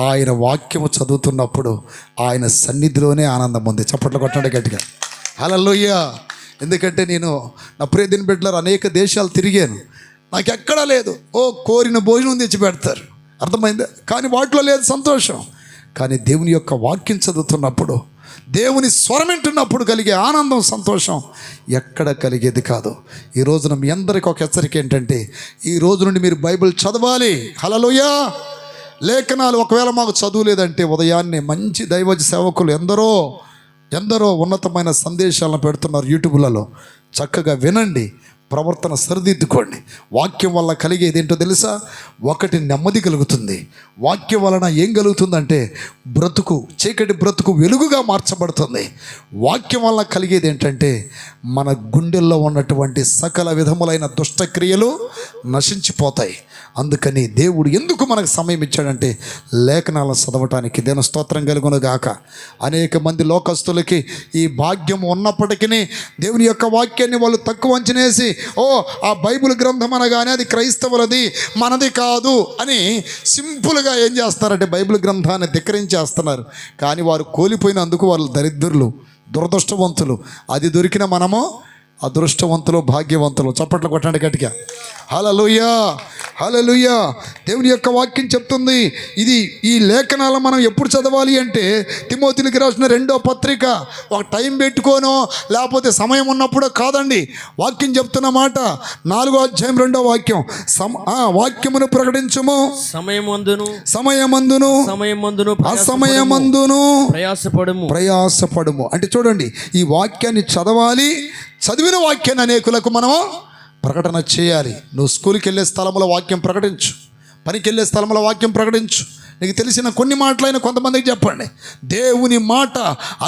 ఆయన వాక్యము చదువుతున్నప్పుడు ఆయన సన్నిధిలోనే ఆనందం ఉంది. చప్పట్లు కొట్టండి గట్టిగా హల్లెలూయా. ఎందుకంటే నేను నా ప్రియమైన బిడ్డలారా అనేక దేశాలు తిరిగాను, నాకు ఎక్కడా లేదు. కోరిన భోజనం తెచ్చి పెడతారు, అర్థమైందా? కానీ వాటిలో లేదు సంతోషం. కానీ దేవుని యొక్క వాక్యం చదువుతున్నప్పుడు, దేవుని స్వరం వింటున్నప్పుడు కలిగే ఆనందం, సంతోషం ఎక్కడ కలిగేది కాదు. ఈ రోజున మీ అందరికీ ఒక హెచ్చరిక ఏంటంటే, ఈ రోజు నుండి మీరు బైబిల్ చదవాలి. హల్లెలూయా. లేఖనాలు ఒకవేళ మాకు చదువు లేదంటే ఉదయాన్నే మంచి దైవజ సేవకులు ఎందరో ఉన్నతమైన సందేశాలను పెడుతున్నారు యూట్యూబ్లలో, చక్కగా వినండి, ప్రవర్తన సరిదిద్దుకోండి. వాక్యం వల్ల కలిగేది ఏంటో తెలుసా? ఒకటి, నెమ్మది కలుగుతుంది. వాక్యం వలన ఏం కలుగుతుందంటే చీకటి బ్రతుకు వెలుగుగా మార్చబడుతుంది. వాక్యం వల్ల కలిగేది ఏంటంటే మన గుండెల్లో ఉన్నటువంటి సకల విధములైన దుష్టక్రియలు నశించిపోతాయి. అందుకని దేవుడు ఎందుకు మనకు సమయం ఇచ్చాడంటే లేఖనాలను చదవటానికి. దేవుని స్తోత్రం కలుగును గాక. అనేక మంది లోకస్తులకి ఈ భాగ్యం ఉన్నప్పటికీ దేవుని యొక్క వాక్యాన్ని వాళ్ళు తక్కువ అంచనేసి, ఆ బైబిల్ గ్రంథం అనగానే అది క్రైస్తవులది, మనది కాదు అని సింపుల్గా ఏం చేస్తారంటే బైబిల్ గ్రంథాన్ని ధిక్కరించేస్తున్నారు. కానీ వారు కోల్పోయినందుకు వాళ్ళు దరిద్రులు, దురదృష్టవంతులు. అది దొరికిన మనము అదృష్టవంతులు, భాగ్యవంతులు. చప్పట్లు కొట్టండి గట్టిగా హల్లెలూయా, హల్లెలూయా. దేవుని యొక్క వాక్యం చెప్తుంది. ఈ లేఖనాలు మనం ఎప్పుడు చదవాలి అంటే తిమోతికి రాసిన 2వ పత్రిక ఒక టైం పెట్టుకోనో లేకపోతే సమయం ఉన్నప్పుడో కాదండి. వాక్యం చెప్తున్న మాట 4వ అధ్యాయం 2వ వాక్యం, వాక్యమును ప్రకటించుము, సమయమందును అసమయమందును ప్రయాసపడుము. అంటే చూడండి, ఈ వాక్యాన్ని చదవాలి, చదివిన వాక్యాన్ని అనేకులకు మనము ప్రకటన చేయాలి. నువ్వు స్కూల్కి వెళ్ళే స్థలంలో వాక్యం ప్రకటించు, పనికి వెళ్ళే స్థలంలో వాక్యం ప్రకటించు, నీకు తెలిసిన కొన్ని మాటలైనా కొంతమందికి చెప్పండి. దేవుని మాట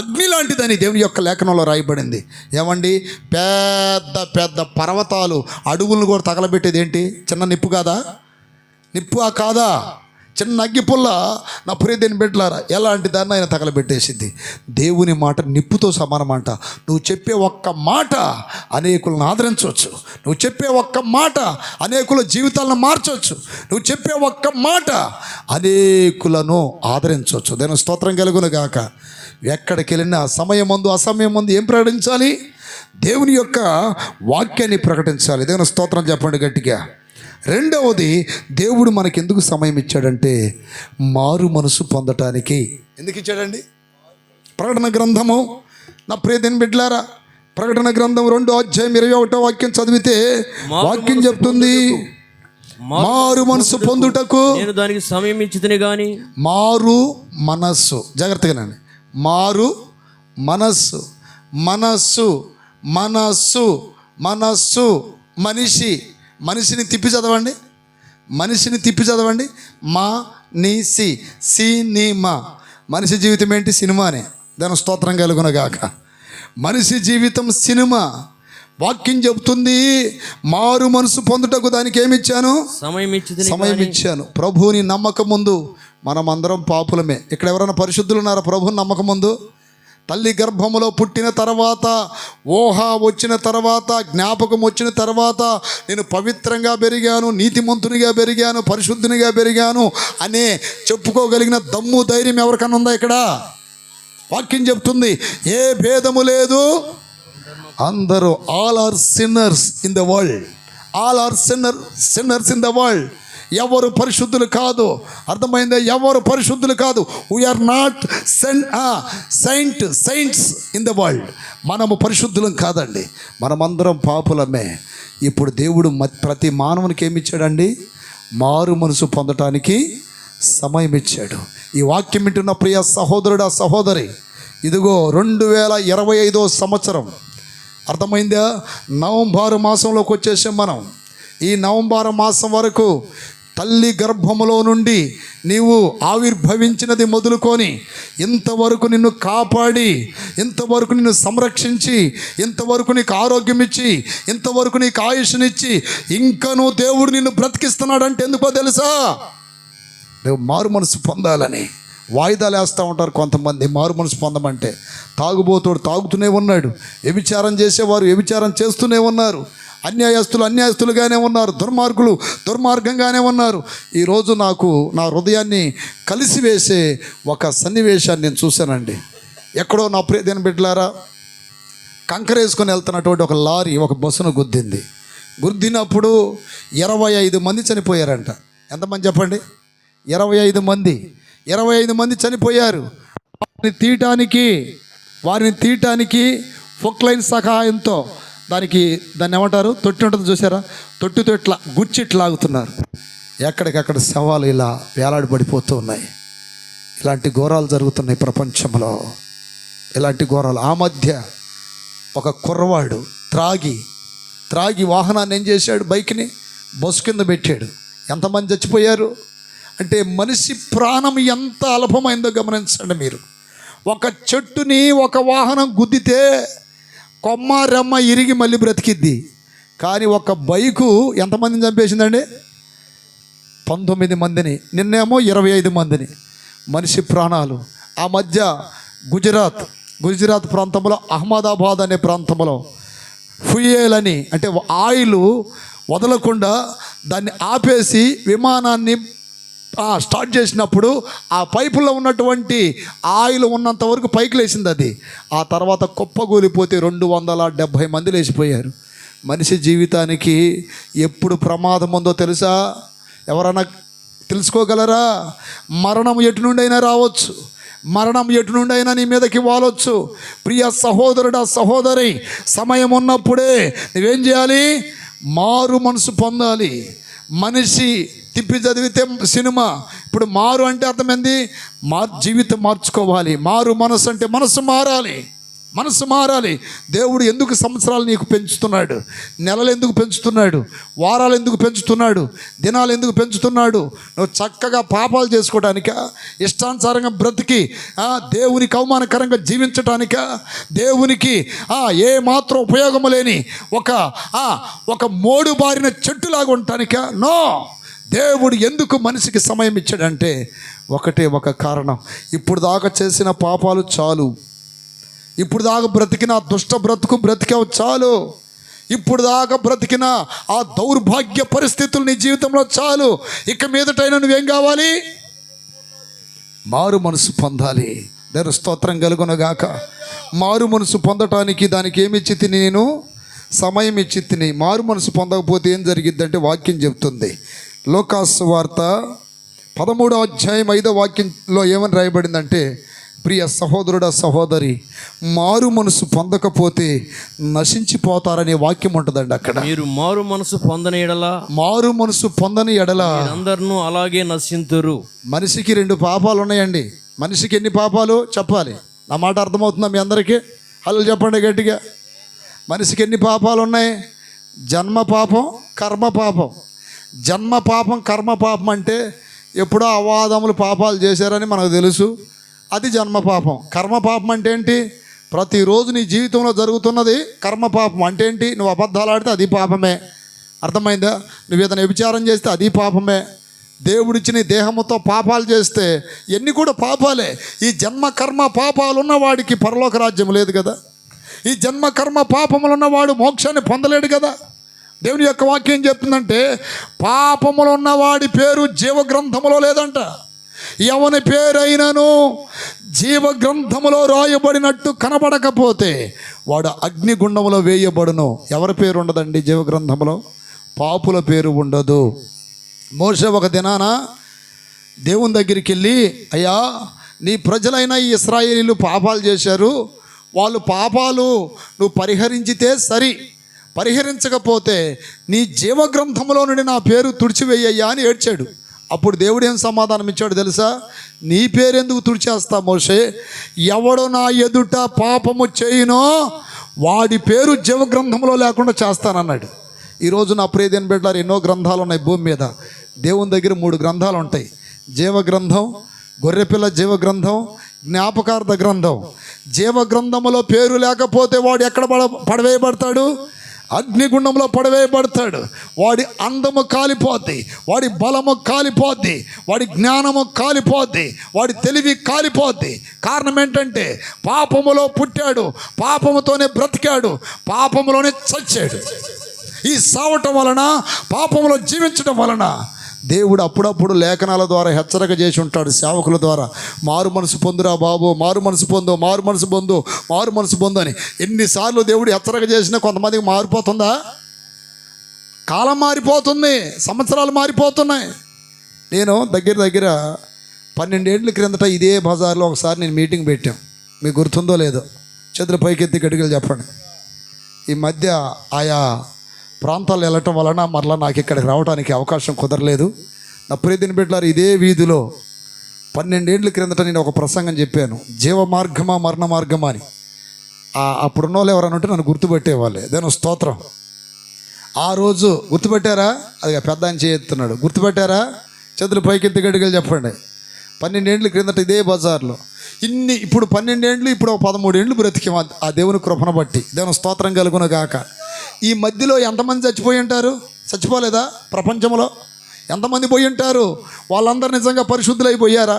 అగ్ని లాంటిదని దేవుని యొక్క లేఖనంలో రాయబడింది. ఏమండి, పెద్ద పెద్ద పర్వతాలు అడుగులను కూడా తగలబెట్టేది ఏంటి? చిన్న నిప్పు కాదా? నిప్పు కాదా? చిన్న అగ్గిపుల్ల. నా ప్రియదేని బిడ్డలారా, ఎలాంటి దాన్ని ఆయన తగలబెట్టేసింది. దేవుని మాట నిప్పుతో సమానమంట. నువ్వు చెప్పే ఒక్క మాట అనేకులను ఆదరించవచ్చు. నువ్వు చెప్పే ఒక్క మాట అనేకుల జీవితాలను మార్చవచ్చు. నువ్వు చెప్పే ఒక్క మాట అనేకులను ఆదరించవచ్చు. దేవుని స్తోత్రం కలుగును గాక. ఎక్కడికి వెళ్ళినా సమయం ముందు అసమయం ముందు ఏం ప్రకటించాలి? దేవుని యొక్క వాక్యాన్ని ప్రకటించాలి. దేవుని స్తోత్రం చెప్పండి గట్టిగా. రెండవది, దేవుడు మనకి ఎందుకు సమయం ఇచ్చాడంటే మారు మనసు పొందటానికి. ఎందుకు ఇచ్చాడండి? ప్రకటన గ్రంథము, నా ప్రియదేని బిడ్డలారా, ప్రకటన గ్రంథం 2:21 వాక్యం చదివితే వాక్యం చెప్తుంది, మారు మనసు పొందుటకు నేను దానికి సమయం ఇచ్చితిని గాని. మారు మనస్సు, జాగ్రత్తగానండి. మారు మనస్సు, మనస్సు, మనస్సు, మనస్సు, మనిషి. మనిషిని తిప్పి చదవండి, మనిషిని తిప్పి చదవండి. మా నీ సి సినిమా. మనిషి జీవితం ఏంటి? సినిమానే. దాని స్తోత్రం కలుగునగాక. మనిషి జీవితం సినిమా. వాక్యం చెబుతుంది, మారు మనసు పొందుటకు దానికి ఏమి ఇచ్చాను? సమయం ఇచ్చాను. ప్రభువుని నమ్మకం ముందు మనం అందరం పాపులమే. ఇక్కడ ఎవరైనా పరిశుద్ధులు ఉన్నారా? ప్రభువుని నమ్మకం ముందు తల్లి గర్భములో పుట్టిన తర్వాత, ఊహ వచ్చిన తర్వాత, జ్ఞాపకం వచ్చిన తర్వాత నేను పవిత్రంగా పెరిగాను, నీతిమంతునిగా పెరిగాను, పరిశుద్ధునిగా పెరిగాను అనే చెప్పుకోగలిగిన దమ్ము ధైర్యం ఎవరికన్నా ఉందా? ఇక్కడ వాక్యం చెప్తుంది, ఏ భేదము లేదు, అందరూ all are sinners in the world. All are sinners in the world. ఎవరు పరిశుద్ధులు కాదు. అర్థమైందా? ఎవరు పరిశుద్ధులు కాదు. We are not saints in the world. మనము పరిశుద్ధులం కాదండి, మనమందరం పాపులమే. ఇప్పుడు దేవుడు ప్రతి మానవునికి ఏమి ఇచ్చాడండి? మారు మనసు పొందటానికి సమయం ఇచ్చాడు. ఈ వాక్యం వింటున్న ప్రియ సహోదరుడా, సహోదరి, ఇదిగో 2025 సంవత్సరం. అర్థమైందా? నవంబర్ మాసంలోకి వచ్చేసాం మనం. ఈ నవంబర్ మాసం వరకు తల్లి గర్భములో నుండి నీవు ఆవిర్భవించినది మొదలుకొని ఇంతవరకు నిన్ను కాపాడి, ఇంతవరకు నిన్ను సంరక్షించి, ఇంతవరకు నీకు ఆరోగ్యం ఇచ్చి, ఇంతవరకు నీకు ఆయుష్నిచ్చి, ఇంకనూ దేవుడు నిన్ను బ్రతికిస్తున్నాడంటే ఎందుకో తెలుసా? నువ్వు మారు మనసు పొందాలని. వాయిదాలు వేస్తూ ఉంటారు కొంతమంది మారు మనసు పొందమంటే. తాగుబోతోడు తాగుతూనే ఉన్నాడు, వ్యభిచారం చేసేవారు వ్యభిచారం చేస్తూనే ఉన్నారు, అన్యాయస్తులుగానే ఉన్నారు, దుర్మార్గులు దుర్మార్గంగానే ఉన్నారు. ఈరోజు నాకు నా హృదయాన్ని కలిసివేసే ఒక సన్నివేశాన్ని నేను చూశానండి. ఎక్కడో నా ప్రియమైన బిడ్డలారా, కంకర వేసుకొని వెళ్తున్నటువంటి ఒక లారీ ఒక బస్సును గుద్దింది. గుద్దినప్పుడు 25 మంది చనిపోయారంట. ఎంతమంది చెప్పండి? 25 మంది చనిపోయారు. వారిని తీయటానికి ఫొక్లైన్ సహాయంతో దాన్ని ఏమంటారు? తొట్టి ఉంటుంది చూసారా? తొట్టితో ఇట్లా గుచ్చి ఇట్లా లాగుతున్నారు. ఎక్కడికక్కడ శవాలు ఇలా వేలాడబడిపోతూ ఉన్నాయి. ఇలాంటి ఘోరాలు జరుగుతున్నాయి ప్రపంచంలో, ఇలాంటి ఘోరాలు. ఆ మధ్య ఒక కుర్రవాడు త్రాగి వాహనాన్ని ఏం చేశాడు? బైక్ని బస్సు కింద పెట్టాడు. ఎంతమంది చచ్చిపోయారు అంటే మనిషి ప్రాణం ఎంత అల్పమైందో గమనించండి మీరు. ఒక చెట్టుని ఒక వాహనం గుద్దితే కొమ్మ రెమ్మ ఇరిగి మళ్ళీ బ్రతికిద్ది. కానీ ఒక బైకు ఎంతమందిని చంపేసిందండి? 19 మందిని. నిన్నేమో 25 మందిని. మనిషి ప్రాణాలు. ఆ మధ్య గుజరాత్ ప్రాంతంలో అహ్మదాబాద్ అనే ప్రాంతంలో ఫ్యూయల్ అని, అంటే ఆయిల్ వదలకుండా దాన్ని ఆపేసి విమానాన్ని స్టార్ట్ చేసినప్పుడు ఆ పైపులో ఉన్నటువంటి ఆయిల్ ఉన్నంత వరకు పైకి లేచింది అది. ఆ తర్వాత కుప్పగూలిపోతే 270 మంది లేచిపోయారు. మనిషి జీవితానికి ఎప్పుడు ప్రమాదం ఉందో తెలుసా? ఎవరైనా తెలుసుకోగలరా? మరణం ఎటు నుండి అయినా రావచ్చు, మరణం ఎటు నుండి అయినా నీ మీదకి వాలొచ్చు. ప్రియ సహోదరుడా, సహోదరి, సమయం ఉన్నప్పుడే నువ్వేం చేయాలి? మారు మనసు పొందాలి. మనిషి తిప్పి చదివితే సినిమా. ఇప్పుడు మారు అంటే అర్థమైంది, జీవితం మార్చుకోవాలి. మారు మనసు అంటే మనసు మారాలి. మనసు మారాలి. దేవుడు ఎందుకు సంవత్సరాలు నీకు పెంచుతున్నాడు? నెలలు ఎందుకు పెంచుతున్నాడు? వారాలు ఎందుకు పెంచుతున్నాడు? దినాలు ఎందుకు పెంచుతున్నాడు? నువ్వు చక్కగా పాపాలు చేసుకోవడానికా? ఇష్టానుసారంగా బ్రతికి దేవునికి అవమానకరంగా జీవించడానికా? దేవునికి ఏ మాత్రం ఉపయోగము లేని ఒక మోడు బారిన చెట్టులాగా ఉండటానికా? నో. దేవుడు ఎందుకు మనిషికి సమయం ఇచ్చాడంటే ఒక కారణం. ఇప్పుడు దాకా చేసిన పాపాలు చాలు. ఇప్పుడు దాకా బ్రతికిన దుష్ట బ్రతికావు చాలు. ఇప్పుడు దాకా బ్రతికిన ఆ దౌర్భాగ్య పరిస్థితులు నీ జీవితంలో చాలు. ఇక మీదటైనా నువ్వేం కావాలి? మారు మనసు పొందాలి. దేవుని స్తోత్రం కలుగునగాక. మారు మనసు పొందటానికి దానికి ఏమి ఇచ్చి తిని? నేను సమయం ఇచ్చి తిని. మారు మనసు పొందకపోతే ఏం జరిగిద్దంటే వాక్యం చెప్తుంది. లోకాసు వార్త 13వ అధ్యాయం 5వ వాక్యంలో ఏమని రాయబడిందంటే, ప్రియ సహోదరుడా సహోదరి, మారు మనసు పొందకపోతే నశించిపోతారనే వాక్యం ఉంటుందండి అక్కడ. మీరు మారు మనసు పొందని ఎడల అందరూ అలాగే నశింతురు. మనిషికి 2 పాపాలు ఉన్నాయండి. మనిషికి ఎన్ని పాపాలు చెప్పాలి? నా మాట అర్థమవుతుందా మీ అందరికీ? హల్లు చెప్పండి గట్టిగా. మనిషికి ఎన్ని పాపాలు ఉన్నాయి? జన్మ పాపం, కర్మ పాపం. జన్మ పాపం, కర్మ పాపం అంటే ఎప్పుడో అవాదములు పాపాలు చేశారని మనకు తెలుసు, అది జన్మ పాపం. కర్మ పాపం అంటే ఏంటి? ప్రతిరోజు నీ జీవితంలో జరుగుతున్నది కర్మ పాపం. అంటే ఏంటి? నువ్వు అబద్ధాలు ఆడితే అది పాపమే. అర్థమైందా? నువ్వు ఏదైనా వ్యభిచారం చేస్తే అది పాపమే. దేవుడిచ్చి నీ దేహముతో పాపాలు చేస్తే ఎన్ని కూడా పాపాలే. ఈ జన్మ కర్మ పాపాలు ఉన్నవాడికి పరలోక రాజ్యం లేదు కదా. ఈ జన్మ కర్మ పాపములు ఉన్నవాడు మోక్షాన్ని పొందలేడు కదా. దేవుని యొక్క వాక్యం చెప్తుందంటే, పాపములు ఉన్నవాడి పేరు జీవగ్రంథములో లేదంట. ఎవని పేరైనను జీవగ్రంథములో రాయబడినట్టు కనబడకపోతే వాడు అగ్నిగుండములో వేయబడును. ఎవరి పేరు ఉండదండి జీవగ్రంథములో? పాపుల పేరు ఉండదు. మోషే ఒక దినాన దేవుని దగ్గరికి వెళ్ళి, అయ్యా, నీ ప్రజలైన ఈ ఇశ్రాయేలీలు పాపాలు చేశారు, వాళ్ళు పాపాలు నువ్వు పరిహరించితే సరి, పరిహరించకపోతే నీ జీవగ్రంథంలో నుండి నా పేరు తుడిచివేయ్యా అని ఏడ్చాడు. అప్పుడు దేవుడు ఏం సమాధానం ఇచ్చాడు తెలుసా? నీ పేరెందుకు తుడిచేస్తా మోషే? ఎవడో నా ఎదుట పాపము చేయునో వాడి పేరు జీవగ్రంథంలో లేకుండా చేస్తానన్నాడు. ఈరోజు నా ప్రియదేని బిడ్డలారా, ఎన్నో గ్రంథాలు ఉన్నాయి భూమి మీద. దేవుని దగ్గర 3 గ్రంథాలు ఉంటాయి. జీవగ్రంథం, గొర్రెపిల్ల జీవగ్రంథం, జ్ఞాపకార్థ గ్రంథం. జీవగ్రంథములో పేరు లేకపోతే వాడు ఎక్కడ పడవేయబడతాడు? అగ్నిగుండంలో పడవేయబడతాడు. వాడి అందము కాలిపోద్ది, వాడి బలము కాలిపోద్ది, వాడి జ్ఞానము కాలిపోద్ది, వాడి తెలివి కాలిపోద్ది. కారణం ఏంటంటే పాపములో పుట్టాడు, పాపముతోనే బ్రతికాడు, పాపములోనే చచ్చాడు. ఈ సావటం వలన, పాపములో జీవించడం వలన దేవుడు అప్పుడప్పుడు లేఖనాల ద్వారా హెచ్చరిక చేసి ఉంటాడు సేవకుల ద్వారా. మారు మనసు పొందురా బాబు, మారు మనసు పొందు, మారు మనసు పొందు, మారు మనసు పొందు అని. ఎన్నిసార్లు దేవుడు హెచ్చరిక చేసినా కొంతమందికి మారిపోతుందా? కాలం మారిపోతుంది, సంవత్సరాలు మారిపోతున్నాయి. నేను దగ్గర 12 ఏళ్ళ క్రిందట ఇదే బజార్లో ఒకసారి నేను మీటింగ్ పెట్టాం. మీకు గుర్తుందో లేదో? చేతులు పైకెత్తి గడిగలు చెప్పండి. ఈ మధ్య ఆయా ప్రాంతాలు వెళ్ళటం వలన మరలా నాకు ఇక్కడికి రావడానికి అవకాశం కుదరలేదు. నా ప్రియదిన బిడ్డలారా, ఇదే వీధిలో 12 ఏళ్ళ క్రిందట నేను ఒక ప్రసంగం చెప్పాను, జీవ మార్గమా మరణ మార్గమా అని. అప్పుడున్న వాళ్ళు ఎవరైనా ఉంటే నన్ను గుర్తుపెట్టేవాళ్ళే. దాని స్తోత్రం. ఆ రోజు గుర్తుపెట్టారా? అది పెద్ద ఆయన చేస్తున్నాడు. గుర్తుపెట్టారా? చేతులు పైకెత్తి గడిగలు చెప్పండి. 12 ఏళ్ళ క్రిందట ఇదే బజార్లో ఇప్పుడు 12 ఏళ్ళు, ఇప్పుడు 13 ఏళ్ళు బ్రతికాం ఆ దేవుని కృపను బట్టి. దేవుని స్తోత్రం కలుగును గాక. ఈ మధ్యలో ఎంతమంది చచ్చిపోయి ఉంటారు? చచ్చిపోలేదా? ప్రపంచంలో ఎంతమంది పోయి ఉంటారు? వాళ్ళందరూ నిజంగా పరిశుద్ధులైపోయారా?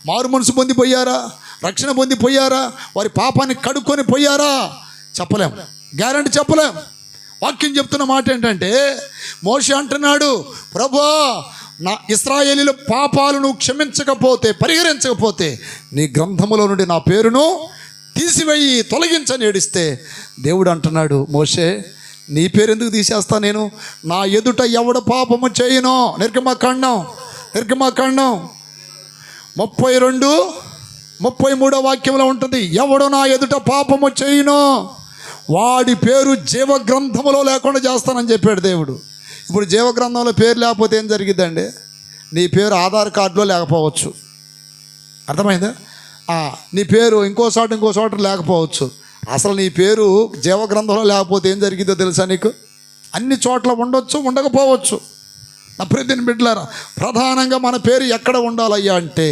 మారు మనసు పొందిపోయారా? రక్షణ పొందిపోయారా? వారి పాపాన్ని కడుక్కొని పోయారా? చెప్పలేం, గ్యారెంటీ చెప్పలేం. వాక్యం చెప్తున్న మాట ఏంటంటే, మోషే అంటున్నాడు, ప్రభువా, నా ఇశ్రాయేలీల పాపాలు నువ్వు క్షమించకపోతే, పరిహరించకపోతే నీ గ్రంథములో నుండి నా పేరును తీసివేయి, తొలగించని ఏడిస్తే దేవుడు అంటున్నాడు, మోషే, నీ పేరు ఎందుకు తీసేస్తా నేను? నా ఎదుట ఎవడ పాపము చేయను. నిర్గమకాండం 32-33 వాక్యంలో ఉంటుంది. ఎవడు నా ఎదుట పాపము చేయను వాడి పేరు జీవగ్రంథములో లేకుండా చేస్తానని చెప్పాడు దేవుడు. ఇప్పుడు జీవగ్రంథంలో పేరు లేకపోతే ఏం జరిగిద్దండి? నీ పేరు ఆధార్ కార్డులో లేకపోవచ్చు. అర్థమైందా? నీ పేరు ఇంకో చోట లేకపోవచ్చు. అసలు నీ పేరు జీవగ్రంథంలో లేకపోతే ఏం జరిగిందో తెలుసా నీకు? అన్ని చోట్ల ఉండొచ్చు, ఉండకపోవచ్చు. నా ప్రియమైన బిడ్డలారా, ప్రధానంగా మన పేరు ఎక్కడ ఉండాలయ్యా అంటే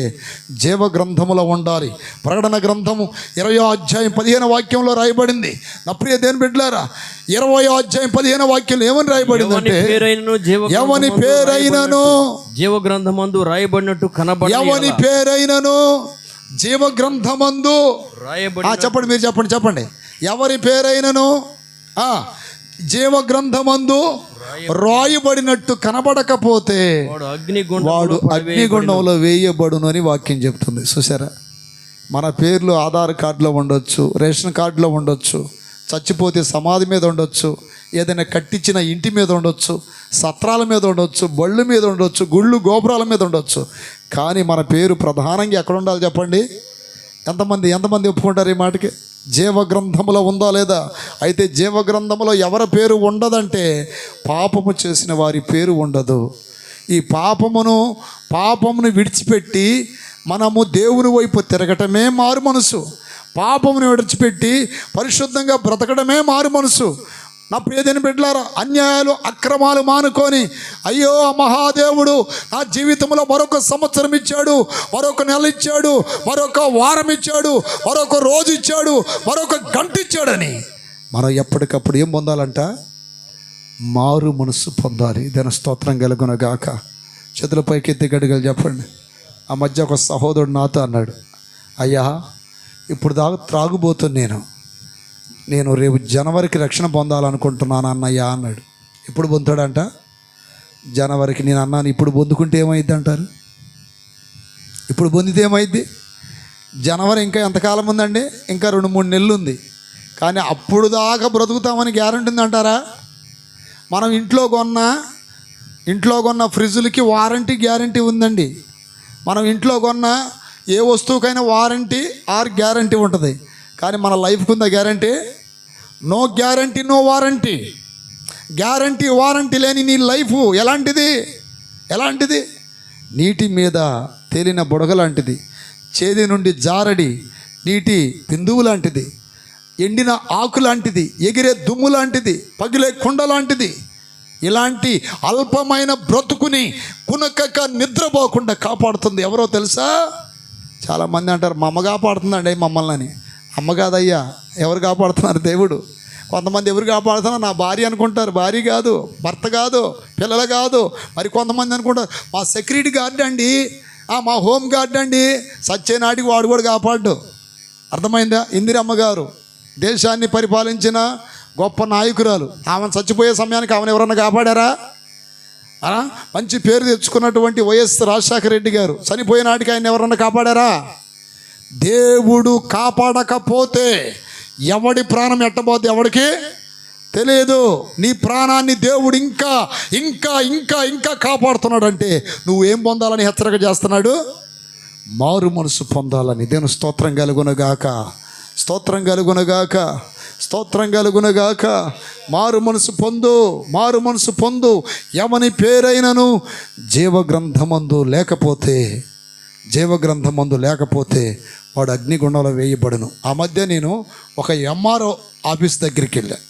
జీవగ్రంథములో ఉండాలి. ప్రకటన గ్రంథము 20వ అధ్యాయం 15వ వాక్యంలో రాయబడింది. నా ప్రియ దేవుని బిడ్డలారా, 20వ అధ్యాయం 15వ వాక్యంలో ఏమని రాయబడింది అంటే, ఎవని పేరైనను జీవగ్రంథమందు రాయబడినట్టు కనబడి, ఎవని పేరైనను జీవగ్రంథమందు రాయబడి, చెప్పండి, మీరు చెప్పండి. ఎవరి పేరైనను జీవగ్రంథమందు రాయబడినట్టు కనబడకపోతే వాడు అగ్నిగుండంలో వేయబడును అని వాక్యం చెప్తుంది. చూసారా, మన పేర్లు ఆధార్ కార్డులో ఉండొచ్చు, రేషన్ కార్డులో ఉండొచ్చు, చచ్చిపోతే సమాధి మీద ఉండొచ్చు, ఏదైనా కట్టించిన ఇంటి మీద ఉండొచ్చు, సత్రాల మీద ఉండొచ్చు, బళ్ళు మీద ఉండొచ్చు, గుళ్ళు గోపురాల మీద ఉండొచ్చు. కానీ మన పేరు ప్రధానంగా ఎక్కడ ఉండాలి చెప్పండి? ఎంతమంది ఒప్పుకుంటారు ఈ మాటకి? జీవగ్రంథములో ఉందా లేదా? అయితే జీవగ్రంథములో ఎవరి పేరు ఉండదంటే పాపము చేసిన వారి పేరు ఉండదు. ఈ పాపమును విడిచిపెట్టి మనము దేవుని వైపు తిరగటమే మారు మనసు. పాపమును విడిచిపెట్టి పరిశుద్ధంగా బ్రతకడమే మారు మనసు. నా ప్రియమైన బిడ్డలారా, అన్యాయాలు అక్రమాలు మానుకొని, అయ్యో మహాదేవుడు నా జీవితంలో మరొక సంవత్సరం ఇచ్చాడు, మరొక నెల ఇచ్చాడు, మరొక వారం ఇచ్చాడు, మరొక రోజు ఇచ్చాడు, మరొక గంట ఇచ్చాడని మనం ఎప్పటికప్పుడు ఏం పొందాలంట? మారు మనసు పొందాలి. దాని స్తోత్రం కలుగునగాక. చేతుల పైకెత్తి గడిగలు చెప్పండి. ఆ మధ్య ఒక సహోదరుడు నాతో అన్నాడు, అయ్యా ఇప్పుడు దాకా త్రాగుబోతున్నాను, నేను రేపు జనవరికి రక్షణ పొందాలనుకుంటున్నాను అన్నయ్యా అన్నాడు. ఇప్పుడు పొందుతాడంట జనవరికి. నేను అన్నాను, ఇప్పుడు పొందుకుంటే ఏమైద్ది అంటారు? ఇప్పుడు పొందితే ఏమైద్ది? జనవరి ఇంకా ఎంతకాలం ఉందండి? ఇంకా 2-3 నెలలు ఉంది. కానీ అప్పుడు దాకా బ్రతుకుతామని గ్యారంటీ ఉందంటారా? మనం ఇంట్లో కొన్న ఫ్రిడ్జులకి వారంటీ గ్యారంటీ ఉందండి. మనం ఇంట్లో కొన్న ఏ వస్తువుకైనా వారంటీ ఆర్ గ్యారంటీ ఉంటుంది. కానీ మన లైఫ్కి ఉందా guarantee? No guarantee, no warranty. Guarantee warranty లేని నీ లైఫ్ ఎలాంటిది? నీటి మీద తేలిన బుడగ లాంటిది, చేది నుండి జారడి నీటి బిందువు లాంటిది, ఎండిన ఆకు లాంటిది, ఎగిరే దుమ్ము లాంటిది, పగిలే కుండ లాంటిది. ఇలాంటి అల్పమైన బ్రతుకుని కునకక నిద్రపోకుండా కాపాడుతుంది ఎవరో తెలుసా? చాలామంది అంటారు, మా అమ్మ కాపాడుతుందండి మమ్మల్ని అని. అమ్మ కాదయ్యా, ఎవరు కాపాడుతున్నారు? దేవుడు. కొంతమంది ఎవరు కాపాడుతున్నారు? నా భార్య అనుకుంటారు. భార్య కాదు, భర్త కాదు, పిల్లలు కాదు. మరి కొంతమంది అనుకుంటారు, మా సెక్యూరిటీ గార్డ్ అండి, మా హోమ్ గార్డ్ అండి. సత్యనాటికి వాడు కూడా కాపాడు. అర్థమైందా? ఇందిరమ్మ గారు దేశాన్ని పరిపాలించిన గొప్ప నాయకురాలు. ఆమెను చచ్చిపోయే సమయానికి ఆమెను ఎవరన్నా కాపాడారా? మంచి పేరు తెచ్చుకున్నటువంటి వైఎస్ రాజశేఖర రెడ్డి గారు చనిపోయే నాటికి ఆయన ఎవరన్నా కాపాడారా? దేవుడు కాపాడకపోతే ఎవడి ప్రాణం ఎట్టబోద్ది ఎవడికి తెలియదు. నీ ప్రాణాన్ని దేవుడు ఇంకా ఇంకా ఇంకా ఇంకా కాపాడుతున్నాడంటే నువ్వేం పొందాలని హెచ్చరిక చేస్తున్నాడు? మారు మనసు పొందాలని. దేవుని స్తోత్రం కలుగునగాక, స్తోత్రం కలుగునగాక, స్తోత్రం కలుగునగాక. మారు మనసు పొందు. ఎవని పేరైనను జీవగ్రంథమందు లేకపోతే వాడు అగ్నిగుండంలో వేయబడును. ఆ మధ్య నేను ఒక ఎంఆర్ఓ ఆఫీస్ దగ్గరికి వెళ్ళాను.